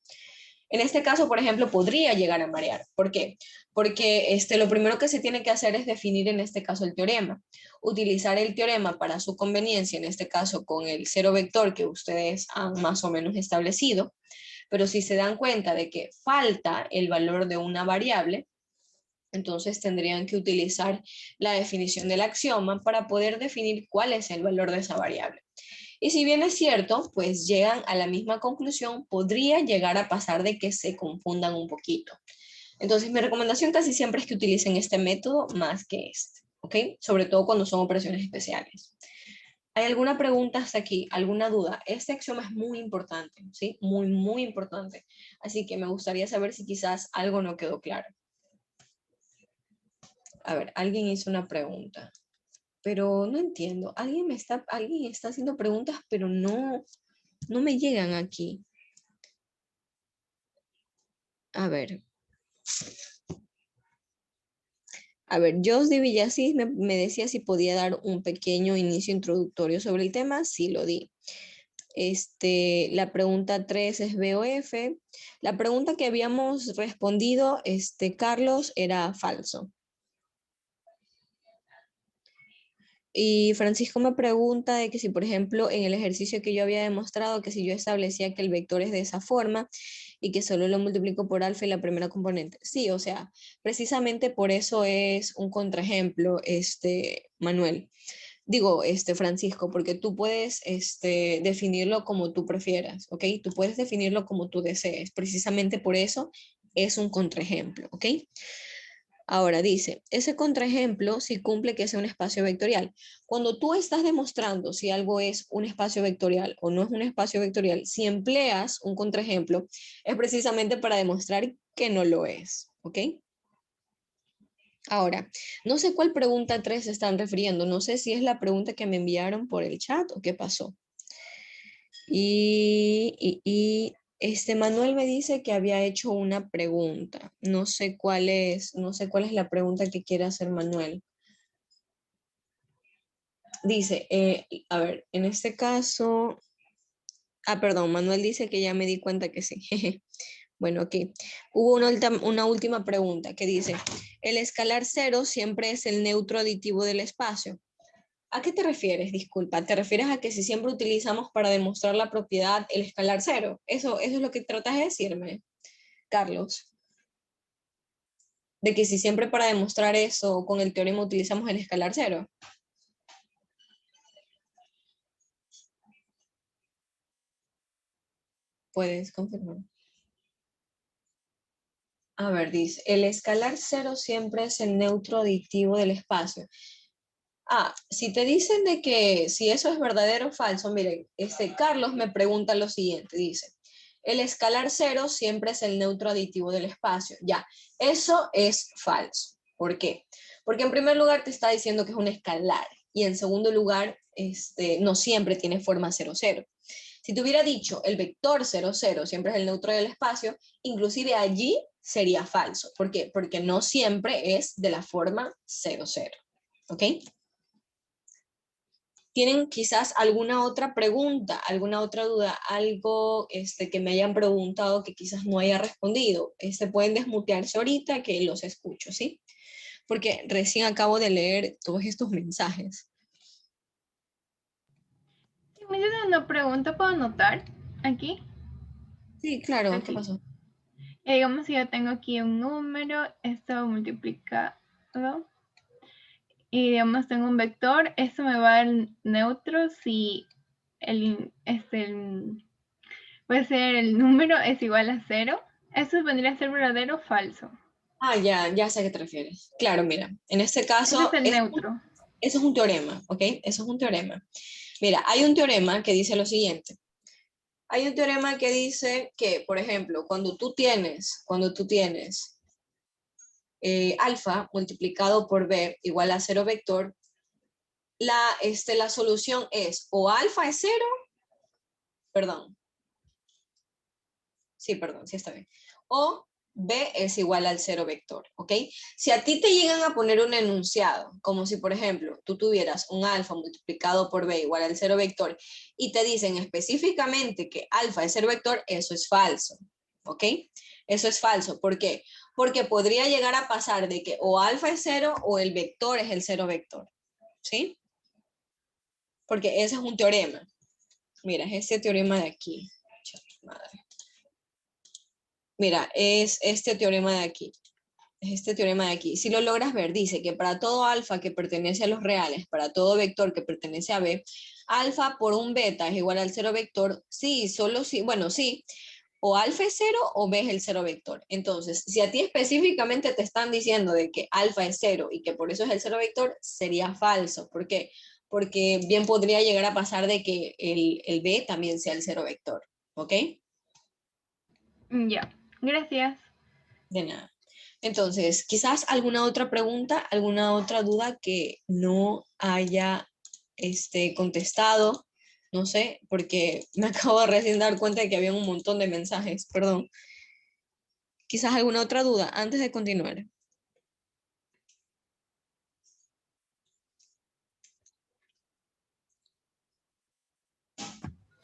En este caso, por ejemplo, podría llegar a marear. ¿Por qué? Porque lo primero que se tiene que hacer es definir en este caso el teorema. Utilizar el teorema para su conveniencia, en este caso con el 0 vector que ustedes han más o menos establecido. Pero si se dan cuenta de que falta el valor de una variable, entonces tendrían que utilizar la definición del axioma para poder definir cuál es el valor de esa variable. Y si bien es cierto, pues llegan a la misma conclusión, podría llegar a pasar de que se confundan un poquito. Entonces mi recomendación casi siempre es que utilicen este método más que este, ¿ok? Sobre todo cuando son operaciones especiales. ¿Hay alguna pregunta hasta aquí? ¿Alguna duda? Este axioma es muy importante, ¿sí? Muy, muy importante. Así que me gustaría saber si quizás algo no quedó claro. A ver, alguien hizo una pregunta, pero no entiendo. Alguien está haciendo preguntas, pero no me llegan aquí. A ver. Josdi Villasís me decía si podía dar un pequeño inicio introductorio sobre el tema. Sí, lo di. La pregunta 3 es BOF. La pregunta que habíamos respondido, Carlos, era falso. Y Francisco me pregunta de que si, por ejemplo, en el ejercicio que yo había demostrado, que si yo establecía que el vector es de esa forma y que solo lo multiplico por alfa y la primera componente. Sí, o sea, precisamente por eso es un contraejemplo, Manuel. Digo, Francisco, porque tú puedes definirlo como tú prefieras, ¿ok? Tú puedes definirlo como tú desees. Precisamente por eso es un contraejemplo, ¿ok? Ahora dice, ese contraejemplo si cumple que sea un espacio vectorial. Cuando tú estás demostrando si algo es un espacio vectorial o no es un espacio vectorial, si empleas un contraejemplo, es precisamente para demostrar que no lo es, ¿ok? Ahora, no sé cuál pregunta 3 se están refiriendo, no sé si es la pregunta que me enviaron por el chat o qué pasó. Manuel me dice que había hecho una pregunta. No sé cuál es la pregunta que quiere hacer Manuel. Dice, a ver, en este caso, perdón, Manuel dice que ya me di cuenta que sí. Bueno, aquí hubo una última pregunta que dice, ¿el escalar 0 siempre es el neutro aditivo del espacio? ¿A qué te refieres? Disculpa, ¿te refieres a que si siempre utilizamos para demostrar la propiedad el escalar 0? Eso es lo que tratas de decirme, Carlos. De que si siempre para demostrar eso con el teorema utilizamos el escalar 0. ¿Puedes confirmar? A ver, dice, el escalar 0 siempre es el neutro aditivo del espacio. Si te dicen de que si eso es verdadero o falso, miren, Carlos me pregunta lo siguiente, dice, el escalar 0 siempre es el neutro aditivo del espacio. Ya, eso es falso. ¿Por qué? Porque en primer lugar te está diciendo que es un escalar y en segundo lugar, no siempre tiene forma 0, 0. Si te hubiera dicho el vector 0, 0 siempre es el neutro del espacio, inclusive allí sería falso. ¿Por qué? Porque no siempre es de la forma 0, 0. ¿Ok? ¿Tienen quizás alguna otra pregunta, alguna otra duda, algo que me hayan preguntado que quizás no haya respondido? Pueden desmutearse ahorita que los escucho, ¿sí? Porque recién acabo de leer todos estos mensajes. Si me hicieron una pregunta, ¿puedo anotar aquí? Sí, claro, Aquí. ¿qué pasó? Digamos, si yo tengo aquí un número, esto multiplicado, y digamos tengo un vector, esto me va a dar neutro si puede ser el número es igual a 0. Eso vendría a ser verdadero o falso. Ya sé a qué te refieres. Claro, mira, en este caso, Ese es el neutro. eso es un teorema, ¿ok? Eso es un teorema. Mira, hay un teorema que dice lo siguiente. Hay un teorema que dice que, por ejemplo, cuando tú tienes alfa multiplicado por b igual a 0 vector, la solución es o alfa es 0, perdón, sí, está bien, o b es igual al 0 vector, ¿ok? Si a ti te llegan a poner un enunciado, como si, por ejemplo, tú tuvieras un alfa multiplicado por b igual al 0 vector, y te dicen específicamente que alfa es 0 vector, eso es falso, ¿ok? Eso es falso, ¿por qué? Porque podría llegar a pasar de que o alfa es 0 o el vector es el 0 vector, ¿sí? Porque ese es un teorema. Mira, es este teorema de aquí. Madre. Mira, es este teorema de aquí. Es este teorema de aquí. Si lo logras ver, dice que para todo alfa que pertenece a los reales, para todo vector que pertenece a b, alfa por un beta es igual al 0 vector, sí, solo sí, bueno, sí, o alfa es 0 o b es el 0 vector. Entonces, si a ti específicamente te están diciendo de que alfa es 0 y que por eso es el 0 vector, sería falso. ¿Por qué? Porque bien podría llegar a pasar de que el b también sea el 0 vector. ¿Ok? Ya, gracias. De nada. Entonces, quizás alguna otra pregunta, alguna otra duda que no haya contestado, no sé, porque me acabo de recién dar cuenta de que había un montón de mensajes, perdón. Quizás alguna otra duda antes de continuar.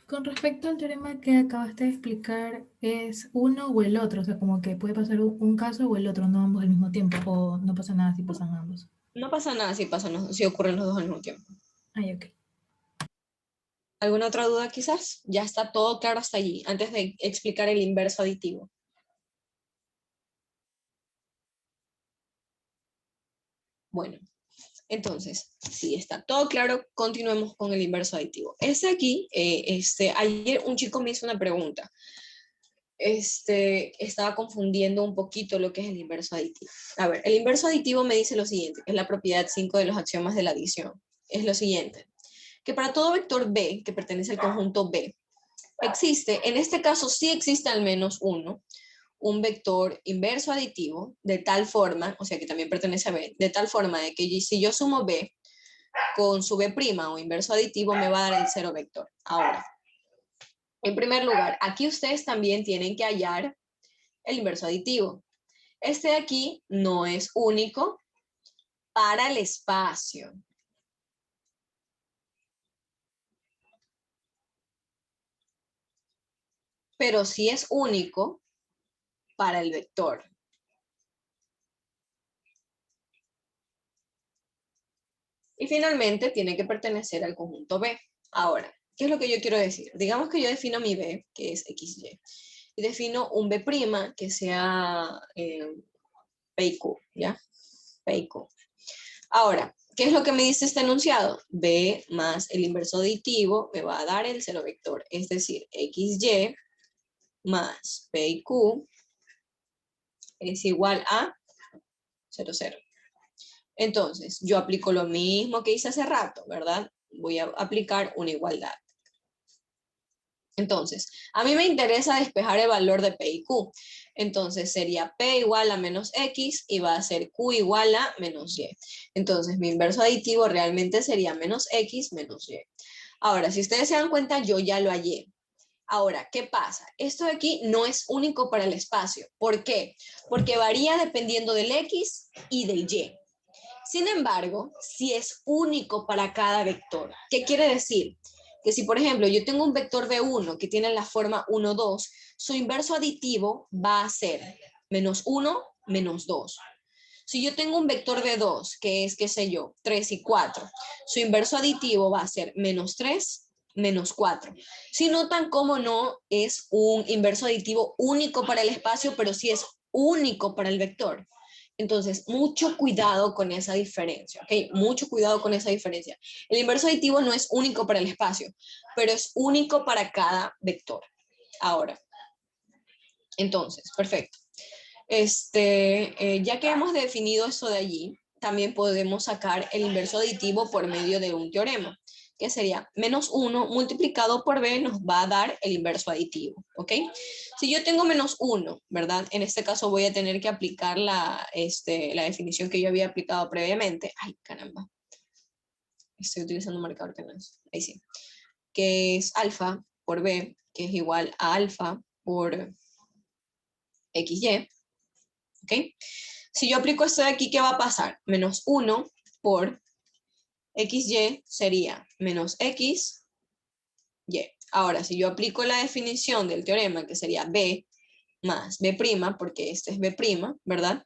Con respecto al teorema que acabaste de explicar, ¿es uno o el otro? O sea, como que puede pasar un caso o el otro, no ambos al mismo tiempo, o no pasa nada si pasan ambos. No pasa nada si ocurren los dos al mismo tiempo. Ay, ok. ¿Alguna otra duda quizás? Ya está todo claro hasta allí, antes de explicar el inverso aditivo. Bueno, entonces, si está todo claro, continuemos con el inverso aditivo. Aquí, ayer un chico me hizo una pregunta. Estaba confundiendo un poquito lo que es el inverso aditivo. A ver, el inverso aditivo me dice lo siguiente, que es la propiedad 5 de los axiomas de la adición. Es lo siguiente, que para todo vector B que pertenece al conjunto B, existe, en este caso sí existe al menos un vector inverso aditivo, de tal forma, o sea que también pertenece a B, de tal forma de que si yo sumo B con su B' o inverso aditivo, me va a dar el 0 vector. Ahora, en primer lugar, aquí ustedes también tienen que hallar el inverso aditivo. Este de aquí no es único para el espacio. Pero sí es único para el vector. Y finalmente tiene que pertenecer al conjunto B. Ahora, ¿qué es lo que yo quiero decir? Digamos que yo defino mi B, que es XY, y defino un B' que sea P y Q, ¿ya? P y Q. Ahora, ¿qué es lo que me dice este enunciado? B más el inverso aditivo me va a dar el 0 vector, es decir, XY más P y Q es igual a 0, 0. Entonces, yo aplico lo mismo que hice hace rato, ¿verdad? Voy a aplicar una igualdad. Entonces, a mí me interesa despejar el valor de P y Q. Entonces, sería P igual a menos X y va a ser Q igual a menos Y. Entonces, mi inverso aditivo realmente sería menos X menos Y. Ahora, si ustedes se dan cuenta, yo ya lo hallé. Ahora, ¿qué pasa? Esto de aquí no es único para el espacio. ¿Por qué? Porque varía dependiendo del X y del Y. Sin embargo, si es único para cada vector. ¿Qué quiere decir? Que si, por ejemplo, yo tengo un vector V1 que tiene la forma 1, 2, su inverso aditivo va a ser menos 1, menos 2. Si yo tengo un vector V2, que es, qué sé yo, 3 y 4, su inverso aditivo va a ser menos 3, menos 4. Si notan cómo no es un inverso aditivo único para el espacio, pero sí es único para el vector. Entonces, mucho cuidado con esa diferencia, ¿ok? Mucho cuidado con esa diferencia. El inverso aditivo no es único para el espacio, pero es único para cada vector. Ahora, entonces, perfecto. Ya que hemos definido eso de allí, también podemos sacar el inverso aditivo por medio de un teorema, que sería menos 1 multiplicado por b nos va a dar el inverso aditivo, ¿ok? Si yo tengo menos 1, ¿verdad? En este caso voy a tener que aplicar la definición que yo había aplicado previamente. ¡Ay, caramba! Estoy utilizando un marcador que no es. Ahí sí. Que es alfa por b, que es igual a alfa por xy. ¿Ok? Si yo aplico esto de aquí, ¿qué va a pasar? Menos 1 por xy sería menos x, y. Ahora, si yo aplico la definición del teorema, que sería b más b', porque este es b', ¿verdad?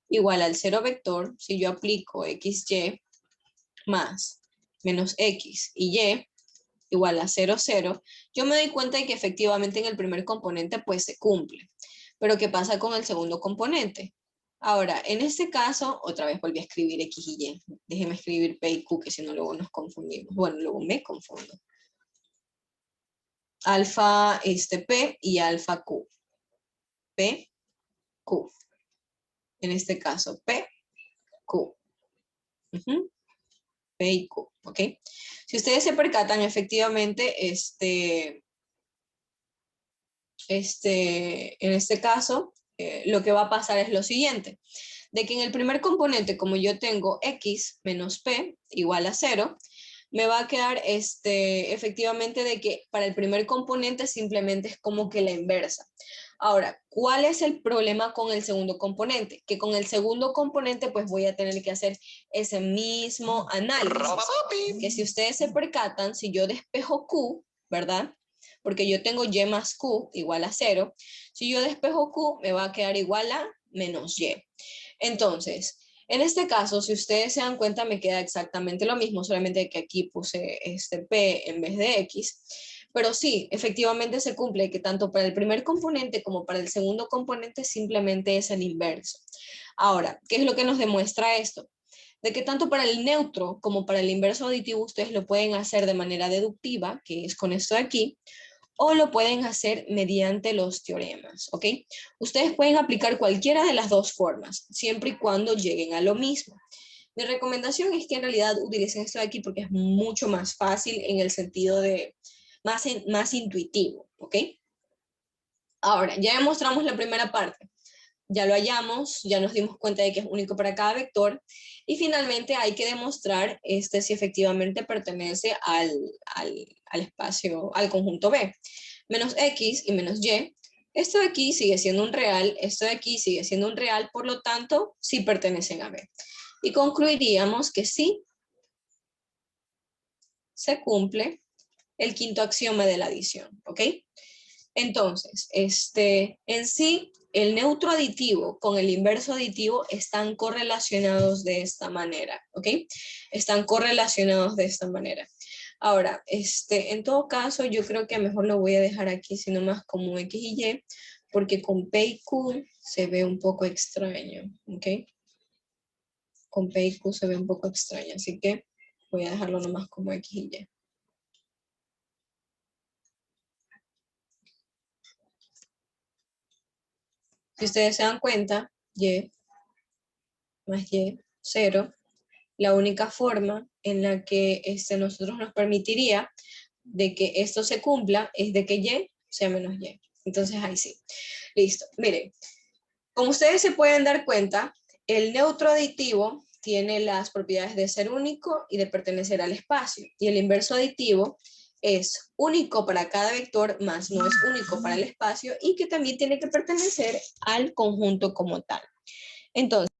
Igual al 0 vector, si yo aplico xy más menos x y y igual a 0, 0, yo me doy cuenta de que efectivamente en el primer componente pues se cumple. Pero ¿qué pasa con el segundo componente? Ahora, en este caso, otra vez volví a escribir X y Y. Déjeme escribir P y Q, que si no luego nos confundimos. Bueno, luego me confundo. Alfa P y alfa Q. P, Q. En este caso, P, Q. P y Q, ¿ok? Si ustedes se percatan, efectivamente, en este caso, lo que va a pasar es lo siguiente, de que en el primer componente, como yo tengo x menos p igual a 0, me va a quedar efectivamente de que para el primer componente simplemente es como que la inversa. Ahora, ¿cuál es el problema con el segundo componente? Que con el segundo componente pues voy a tener que hacer ese mismo análisis. Que si ustedes se percatan, si yo despejo Q, ¿verdad? Porque yo tengo y más q igual a 0. Si yo despejo q, me va a quedar igual a menos y. Entonces, en este caso, si ustedes se dan cuenta, me queda exactamente lo mismo, solamente que aquí puse p en vez de x. Pero sí, efectivamente se cumple que tanto para el primer componente como para el segundo componente simplemente es el inverso. Ahora, ¿qué es lo que nos demuestra esto? De que tanto para el neutro como para el inverso aditivo ustedes lo pueden hacer de manera deductiva, que es con esto de aquí, o lo pueden hacer mediante los teoremas, ¿ok? Ustedes pueden aplicar cualquiera de las dos formas, siempre y cuando lleguen a lo mismo. Mi recomendación es que en realidad utilicen esto de aquí porque es mucho más fácil en el sentido de más intuitivo, ¿ok? Ahora, ya demostramos la primera parte. Ya lo hallamos, ya nos dimos cuenta de que es único para cada vector, y finalmente hay que demostrar si efectivamente pertenece al espacio, al conjunto B. Menos X y menos Y, esto de aquí sigue siendo un real, esto de aquí sigue siendo un real, por lo tanto, sí pertenecen a B. Y concluiríamos que sí se cumple el quinto axioma de la adición, ¿ok? Entonces, en sí, el neutro aditivo con el inverso aditivo están correlacionados de esta manera, ¿ok? Están correlacionados de esta manera. Ahora, en todo caso, yo creo que mejor lo voy a dejar aquí, sino más como X y Y, porque con P y Q se ve un poco extraño, ¿ok? Con P y Q se ve un poco extraño, así que voy a dejarlo nomás como X y Y. Si ustedes se dan cuenta, y más y, 0, la única forma en la que nosotros nos permitiría de que esto se cumpla es de que y sea menos y. Entonces ahí sí. Listo. Miren, como ustedes se pueden dar cuenta, el neutro aditivo tiene las propiedades de ser único y de pertenecer al espacio. Y el inverso aditivo es único para cada vector, más no es único para el espacio, y que también tiene que pertenecer al conjunto como tal. Entonces,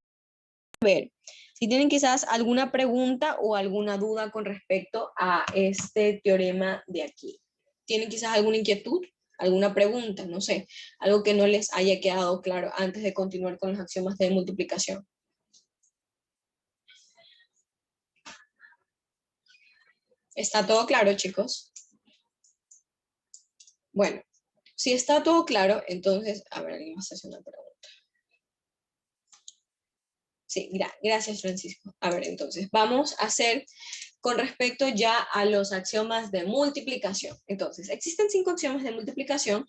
a ver, si tienen quizás alguna pregunta o alguna duda con respecto a este teorema de aquí. ¿Tienen quizás alguna inquietud? ¿Alguna pregunta? No sé, algo que no les haya quedado claro antes de continuar con los axiomas de multiplicación. ¿Está todo claro, chicos? Bueno, si está todo claro, entonces, a ver, alguien más hace una pregunta. Sí, gracias, Francisco. A ver, entonces, vamos a hacer con respecto ya a los axiomas de multiplicación. Entonces, existen 5 axiomas de multiplicación.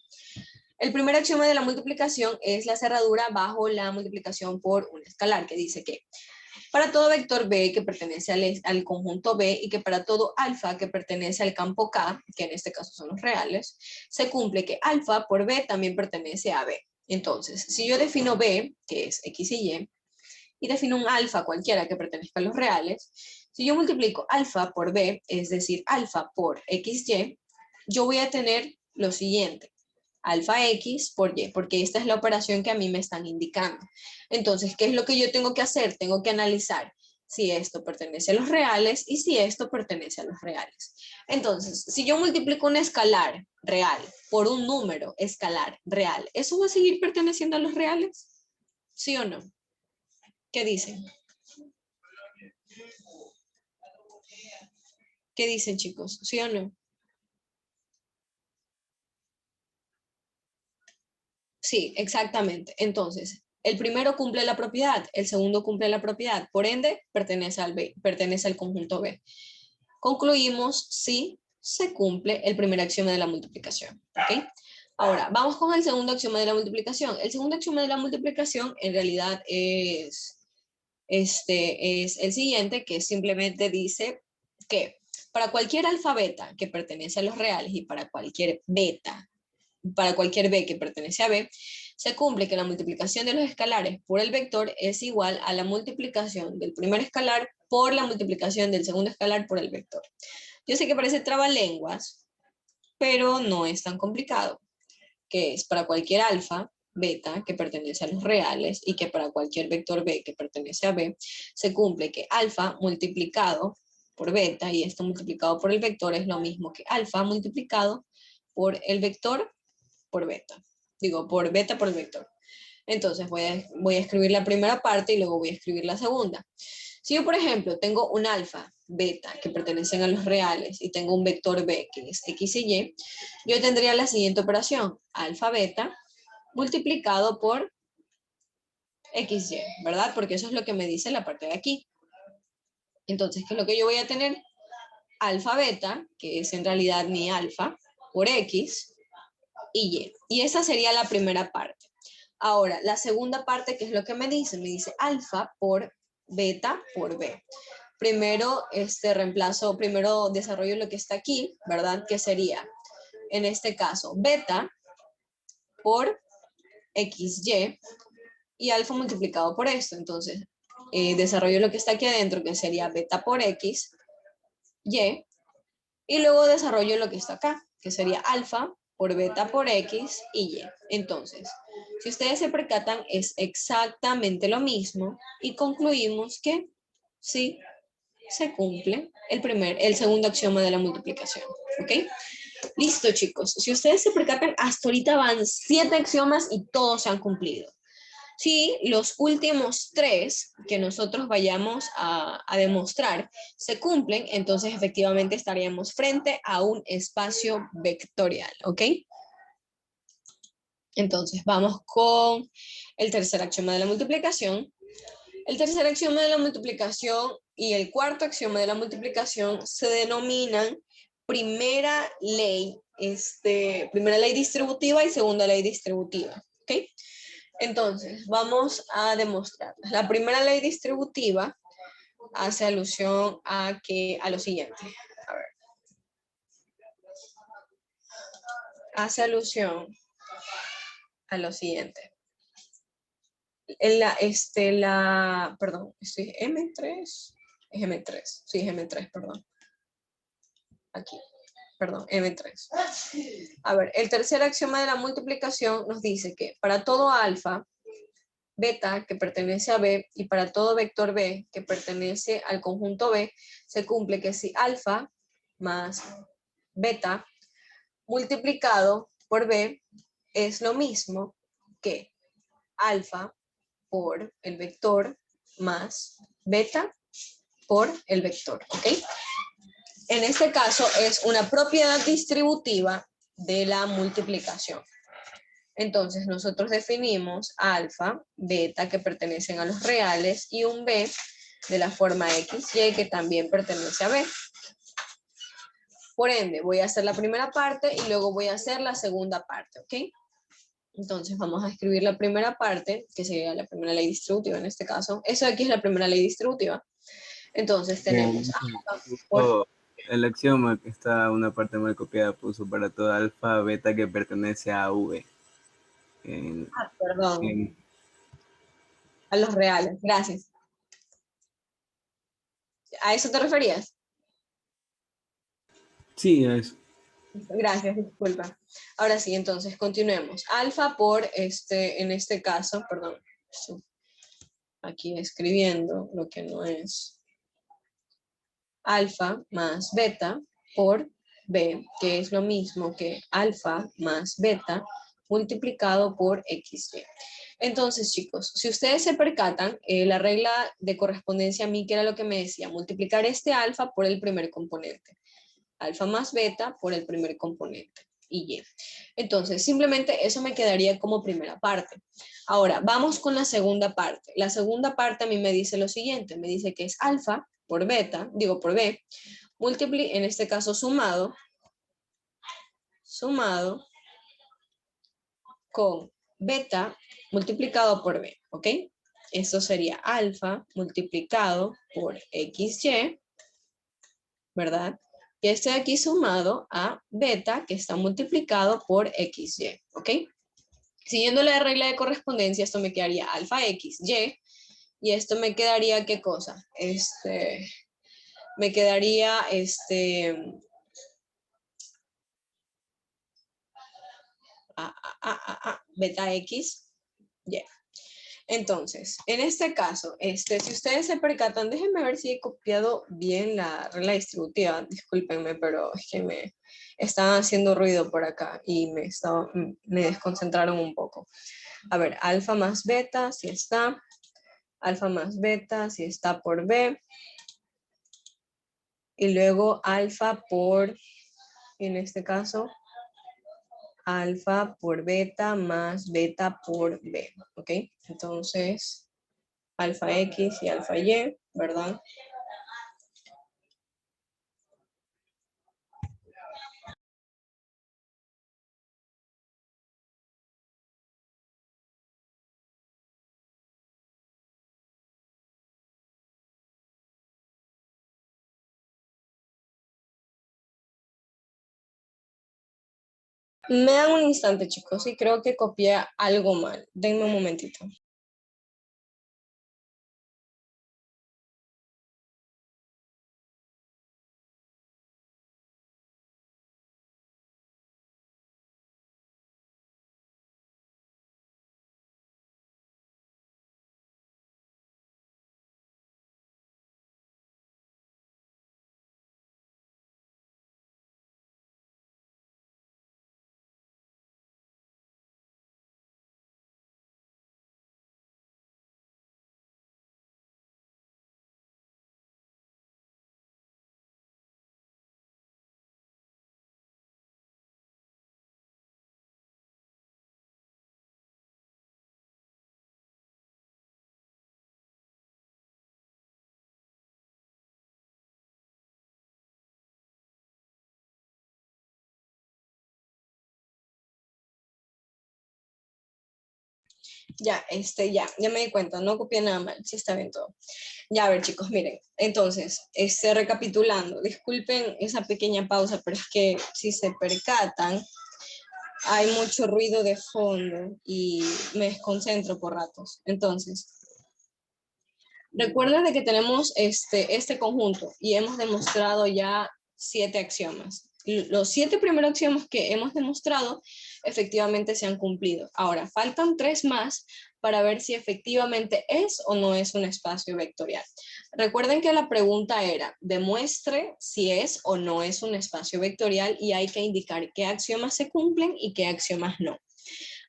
El primer axioma de la multiplicación es la cerradura bajo la multiplicación por un escalar, que dice que para todo vector B que pertenece al conjunto B y que para todo alfa que pertenece al campo K, que en este caso son los reales, se cumple que alfa por B también pertenece a B. Entonces, si yo defino B, que es X y Y, defino un alfa cualquiera que pertenezca a los reales, si yo multiplico alfa por B, es decir, alfa por XY, yo voy a tener lo siguiente. Alfa X por Y, porque esta es la operación que a mí me están indicando. Entonces, ¿qué es lo que yo tengo que hacer? Tengo que analizar si esto pertenece a los reales y si esto pertenece a los reales. Entonces, si yo multiplico un escalar real por un número escalar real, ¿eso va a seguir perteneciendo a los reales? ¿Sí o no? ¿Qué dicen? ¿Qué dicen, chicos? ¿Sí o no? Sí, exactamente. Entonces, el primero cumple la propiedad, el segundo cumple la propiedad, por ende, pertenece al B, pertenece al conjunto B. Concluimos si se cumple el primer axioma de la multiplicación. ¿Ok? Ahora, vamos con el segundo axioma de la multiplicación. El segundo axioma de la multiplicación en realidad es el siguiente, que simplemente dice que para cualquier alfa beta que pertenece a los reales y para cualquier B que pertenece a B, se cumple que la multiplicación de los escalares por el vector es igual a la multiplicación del primer escalar por la multiplicación del segundo escalar por el vector. Yo sé que parece trabalenguas, pero no es tan complicado, que es para cualquier alfa beta que pertenece a los reales y que para cualquier vector B que pertenece a B, se cumple que alfa multiplicado por beta y esto multiplicado por el vector es lo mismo que alfa multiplicado por el vector por beta. Digo, por beta por el vector. Entonces voy a escribir la primera parte y luego voy a escribir la segunda. Si yo, por ejemplo, tengo un alfa, beta, que pertenecen a los reales, y tengo un vector B, que es X y Y, yo tendría la siguiente operación, alfa, beta, multiplicado por XY, ¿verdad? Porque eso es lo que me dice la parte de aquí. Entonces, ¿qué es lo que yo voy a tener? Alfa, beta, que es en realidad mi alfa, por X y Y. Y esa sería la primera parte. Ahora, la segunda parte, ¿qué es lo que me dice? Me dice alfa por beta por B. Primero, primero desarrollo lo que está aquí, ¿verdad? Que sería, en este caso, beta por XY y alfa multiplicado por esto. Entonces, desarrollo lo que está aquí adentro, que sería beta por X, y luego desarrollo lo que está acá, que sería alfa por beta por X y Y. Entonces, si ustedes se percatan, es exactamente lo mismo y concluimos que sí se cumple el segundo axioma de la multiplicación. ¿Ok? Listo, chicos. Si ustedes se percatan, hasta ahorita van 7 axiomas y todos se han cumplido. Si los últimos 3 que nosotros vayamos a demostrar se cumplen, entonces efectivamente estaríamos frente a un espacio vectorial, ¿ok? Entonces vamos con el tercer axioma de la multiplicación. El tercer axioma de la multiplicación y el cuarto axioma de la multiplicación se denominan primera ley distributiva y segunda ley distributiva, ¿ok? Entonces, vamos a demostrar. La primera ley distributiva hace alusión a lo siguiente. A ver. Hace alusión a lo siguiente. Perdón, estoy M3, es M3, sí, es M3, perdón. Aquí, perdón, M3. A ver, el tercer axioma de la multiplicación nos dice que para todo alfa, beta que pertenece a B y para todo vector B que pertenece al conjunto B, se cumple que si alfa más beta multiplicado por B es lo mismo que alfa por el vector más beta por el vector, ¿ok? En este caso es una propiedad distributiva de la multiplicación. Entonces nosotros definimos alfa, beta que pertenecen a los reales y un b de la forma XY que también pertenece a B. Por ende, voy a hacer la primera parte y luego voy a hacer la segunda parte, ¿ok? Entonces vamos a escribir la primera parte, que sería la primera ley distributiva en este caso. Eso de aquí es la primera ley distributiva. Entonces tenemos alfa por... El axioma que está una parte mal copiada puso para toda alfa, beta que pertenece a V. Perdón. A los reales, gracias. ¿A eso te referías? Sí, a eso. Gracias, disculpa. Ahora sí, entonces continuemos. Alfa por en este caso, perdón, estoy aquí escribiendo lo que no es. Alfa más beta por B, que es lo mismo que alfa más beta multiplicado por XY. Entonces, chicos, si ustedes se percatan, la regla de correspondencia a mí, que era lo que me decía, multiplicar este alfa por el primer componente. Alfa más beta por el primer componente y Y. Entonces, simplemente eso me quedaría como primera parte. Ahora, vamos con la segunda parte. La segunda parte a mí me dice lo siguiente, me dice que es alfa por beta, digo por B, en este caso sumado con beta multiplicado por B, ¿ok? Esto sería alfa multiplicado por XY, ¿verdad? Que esté aquí sumado a beta, que está multiplicado por XY, ¿ok? Siguiendo la regla de correspondencia, esto me quedaría alfa XY, y esto me quedaría, ¿qué cosa? Me quedaría, beta X, Y. Entonces, en este caso, si ustedes se percatan, déjenme ver si he copiado bien la regla distributiva, discúlpenme, pero es que me estaban haciendo ruido por acá y me desconcentraron un poco. A ver, alfa más beta, si está, alfa más beta, si está por B, y luego alfa por, en este caso, alfa por beta más beta por B, ¿ok? Entonces, alfa X y alfa Y, ¿verdad? Me dan un instante, chicos, y creo que copié algo mal. Denme un momentito. Ya, ya me di cuenta, no copié nada mal, sí está bien todo. Ya, a ver chicos, miren, entonces, recapitulando, disculpen esa pequeña pausa, pero es que si se percatan, hay mucho ruido de fondo y me desconcentro por ratos. Entonces, recuerden de que tenemos este conjunto y hemos demostrado ya 7 axiomas. Los 7 primeros axiomas que hemos demostrado efectivamente se han cumplido. Ahora, faltan 3 más para ver si efectivamente es o no es un espacio vectorial. Recuerden que la pregunta era, demuestre si es o no es un espacio vectorial y hay que indicar qué axiomas se cumplen y qué axiomas no.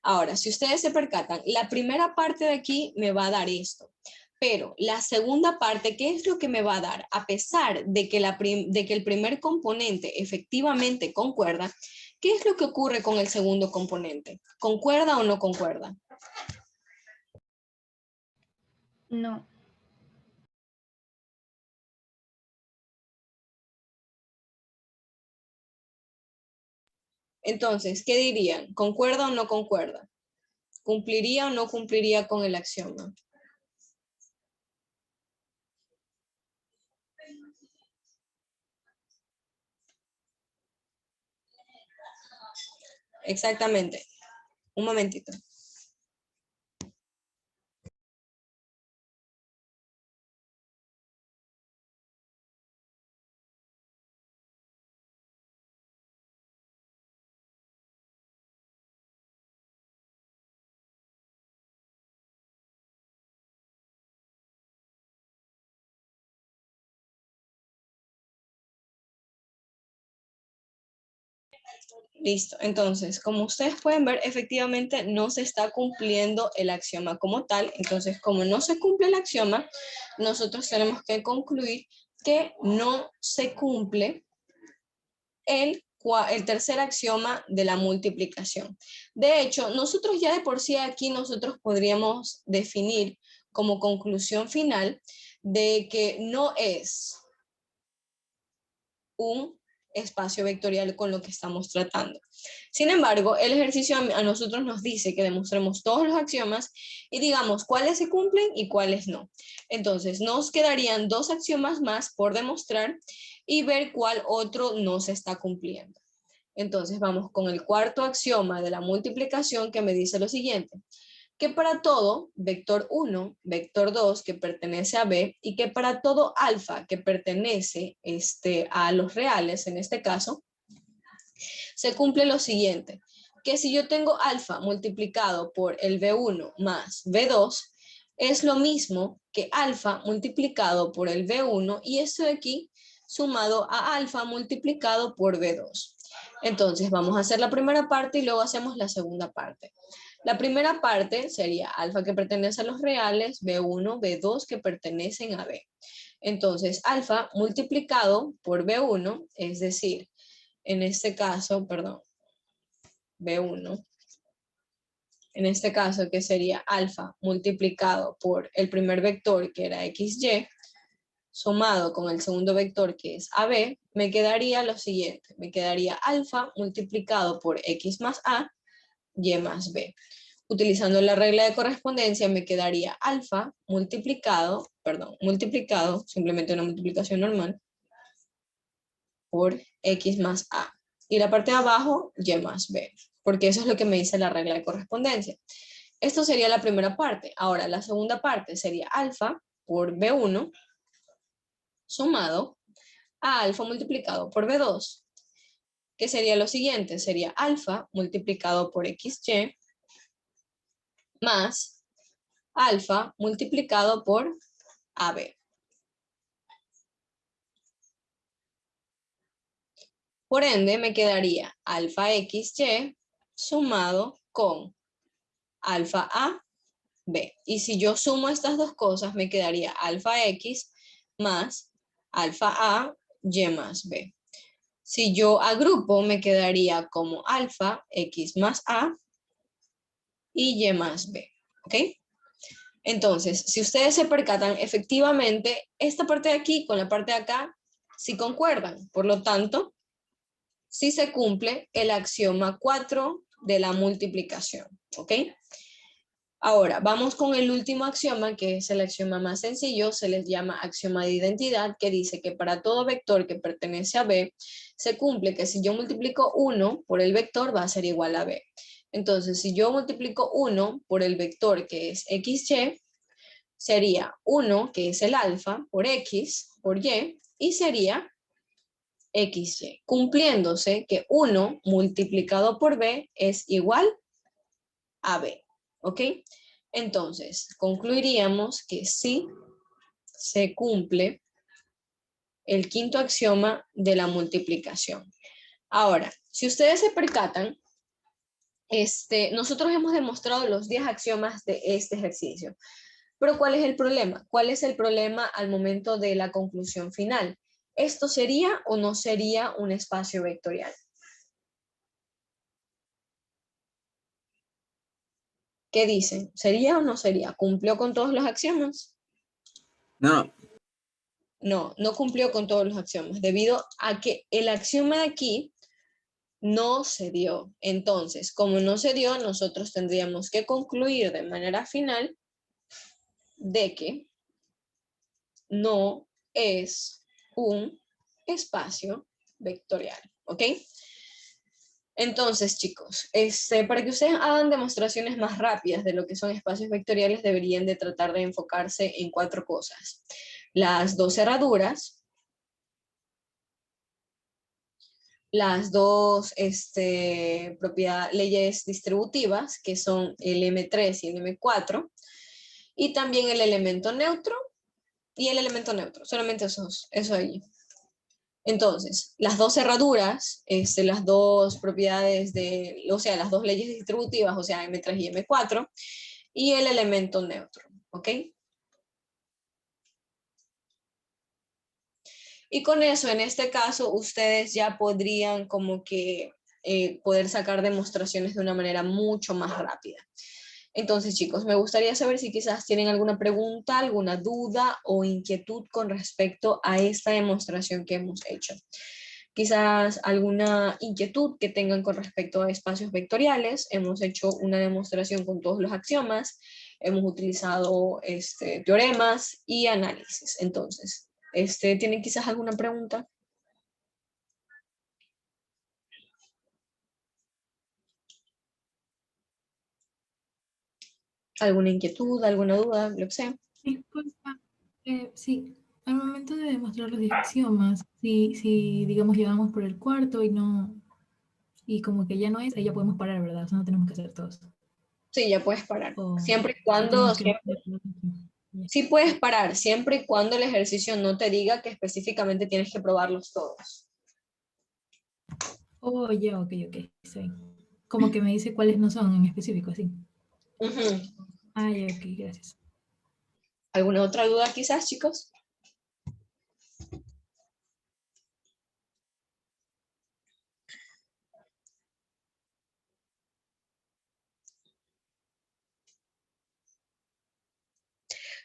Ahora, si ustedes se percatan, la primera parte de aquí me va a dar esto. Pero la segunda parte, ¿qué es lo que me va a dar? A pesar de que, el primer componente efectivamente concuerda, ¿qué es lo que ocurre con el segundo componente? ¿Concuerda o no concuerda? No. Entonces, ¿qué dirían? ¿Concuerda o no concuerda? ¿Cumpliría o no cumpliría con el axioma? Exactamente. Un momentito. Listo, entonces, como ustedes pueden ver, efectivamente no se está cumpliendo el axioma como tal. Entonces, como no se cumple el axioma, nosotros tenemos que concluir que no se cumple el tercer axioma de la multiplicación. De hecho, nosotros ya de por sí aquí nosotros podríamos definir como conclusión final de que no es un espacio vectorial con lo que estamos tratando. Sin embargo, el ejercicio a nosotros nos dice que demostremos todos los axiomas y digamos cuáles se cumplen y cuáles no. Entonces, nos quedarían 2 axiomas más por demostrar y ver cuál otro no se está cumpliendo. Entonces, vamos con el cuarto axioma de la multiplicación que me dice lo siguiente: que para todo vector 1, vector 2 que pertenece a B y que para todo alfa que pertenece a los reales, en este caso, se cumple lo siguiente, que si yo tengo alfa multiplicado por el B1 más B2, es lo mismo que alfa multiplicado por el B1 y esto de aquí sumado a alfa multiplicado por B2. Entonces vamos a hacer la primera parte y luego hacemos la segunda parte. La primera parte sería alfa que pertenece a los reales, B1, B2 que pertenecen a B. Entonces, alfa multiplicado por B1, es decir, en este caso, perdón, B1, en este caso que sería alfa multiplicado por el primer vector que era XY, sumado con el segundo vector que es AB, me quedaría lo siguiente, me quedaría alfa multiplicado por X más A, Y más B. Utilizando la regla de correspondencia me quedaría alfa multiplicado, simplemente una multiplicación normal, por X más A. Y la parte de abajo, Y más B, porque eso es lo que me dice la regla de correspondencia. Esto sería la primera parte. Ahora, la segunda parte sería alfa por B1 sumado a alfa multiplicado por B2, que sería lo siguiente, sería alfa multiplicado por XY más alfa multiplicado por AB. Por ende, me quedaría alfa XY sumado con alfa A, B. Y si yo sumo estas dos cosas, me quedaría alfa X más alfa A, Y más B. Si yo agrupo, me quedaría como alfa X más A y Y más B. ¿Ok? Entonces, si ustedes se percatan, efectivamente, esta parte de aquí con la parte de acá sí concuerdan. Por lo tanto, sí se cumple el axioma 4 de la multiplicación. ¿Ok? Ahora, vamos con el último axioma, que es el axioma más sencillo, se les llama axioma de identidad, que dice que para todo vector que pertenece a B, se cumple que si yo multiplico 1 por el vector va a ser igual a B. Entonces, si yo multiplico 1 por el vector que es XY, sería 1, que es el alfa, por X, por Y, y sería XY, cumpliéndose que 1 multiplicado por B es igual a B. ¿Ok? Entonces, concluiríamos que sí se cumple el quinto axioma de la multiplicación. Ahora, si ustedes se percatan, nosotros hemos demostrado los 10 axiomas de este ejercicio. Pero ¿cuál es el problema? ¿Cuál es el problema al momento de la conclusión final? ¿Esto sería o no sería un espacio vectorial? ¿Qué dicen? ¿Sería o no sería? ¿Cumplió con todos los axiomas? No, No, no cumplió con todos los axiomas, debido a que el axioma de aquí no se dio. Entonces, como no se dio, nosotros tendríamos que concluir de manera final de que no es un espacio vectorial, ¿ok? Entonces, chicos, para que ustedes hagan demostraciones más rápidas de lo que son espacios vectoriales, deberían de tratar de enfocarse en 4 cosas. Las 2 cerraduras, las 2 leyes distributivas, que son el M3 y el M4, y también el elemento neutro y el elemento neutro, solamente eso allí. Entonces, las 2 cerraduras, las 2 propiedades o sea, las 2 leyes distributivas, o sea, M3 y M4, y el elemento neutro, ¿ok? Y con eso, en este caso, ustedes ya podrían como que poder sacar demostraciones de una manera mucho más rápida. Entonces, chicos, me gustaría saber si quizás tienen alguna pregunta, alguna duda o inquietud con respecto a esta demostración que hemos hecho. Quizás alguna inquietud que tengan con respecto a espacios vectoriales. Hemos hecho una demostración con todos los axiomas, hemos utilizado teoremas y análisis. Entonces, ¿tienen quizás alguna pregunta? ¿Alguna inquietud, alguna duda, lo que sea? Disculpa, sí, al momento de demostrar los axiomas, si digamos llegamos por el cuarto y como que ya no es, ahí ya podemos parar, ¿verdad? O sea, no tenemos que hacer todos. Sí, ya puedes parar. O Siempre y o cuando, tenemos que demostrar todos. Ya. sí puedes parar, siempre y cuando el ejercicio no te diga que específicamente tienes que probarlos todos. Oh, ya, ok, sí. Como que me dice cuáles no son en específico, sí. Ujú. Ah, ya, ok, gracias. ¿Alguna otra duda quizás, chicos?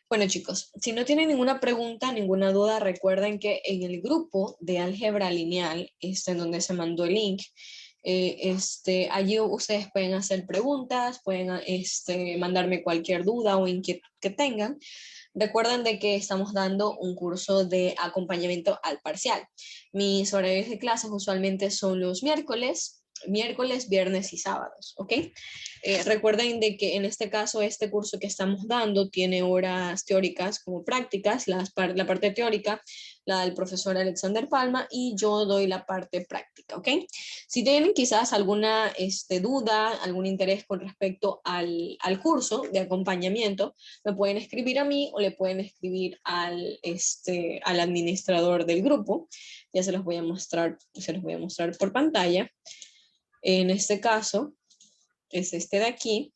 Bueno, chicos, si no tienen ninguna pregunta, ninguna duda, recuerden que en el grupo de álgebra lineal, en donde se mandó el link, allí ustedes pueden hacer preguntas, pueden mandarme cualquier duda o inquietud que tengan. Recuerden de que estamos dando un curso de acompañamiento al parcial. Mis horarios de clases usualmente son los miércoles, viernes y sábados, ¿ok? Recuerden de que en este caso este curso que estamos dando tiene horas teóricas como prácticas, la parte teórica la del profesor Alexander Palma y yo doy la parte práctica, ¿ok? Si tienen quizás alguna duda, algún interés con respecto al curso de acompañamiento, me pueden escribir a mí o le pueden escribir al administrador del grupo. Ya se los voy a mostrar por pantalla. En este caso, es este de aquí.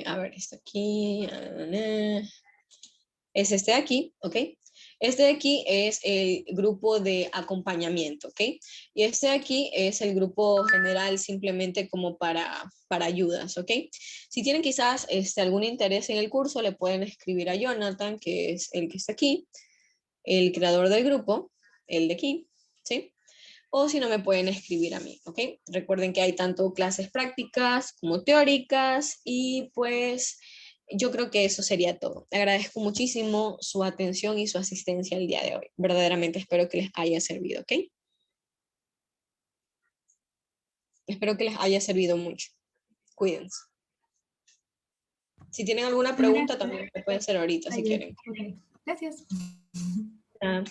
A ver, este aquí. Es este de aquí, ¿ok? Este de aquí es el grupo de acompañamiento, ¿ok? Y este de aquí es el grupo general simplemente como para ayudas, ¿ok? Si tienen quizás algún interés en el curso, le pueden escribir a Jonathan, que es el que está aquí, el creador del grupo, el de aquí, ¿sí? o si no me pueden escribir a mí, ¿ok? Recuerden que hay tanto clases prácticas como teóricas y pues yo creo que eso sería todo. Agradezco muchísimo su atención y su asistencia el día de hoy. Verdaderamente espero que les haya servido, ¿ok? Espero que les haya servido mucho. Cuídense. Si tienen alguna pregunta, Gracias. también me pueden hacer ahorita si Ayer. quieren. Ok. Gracias. Ah.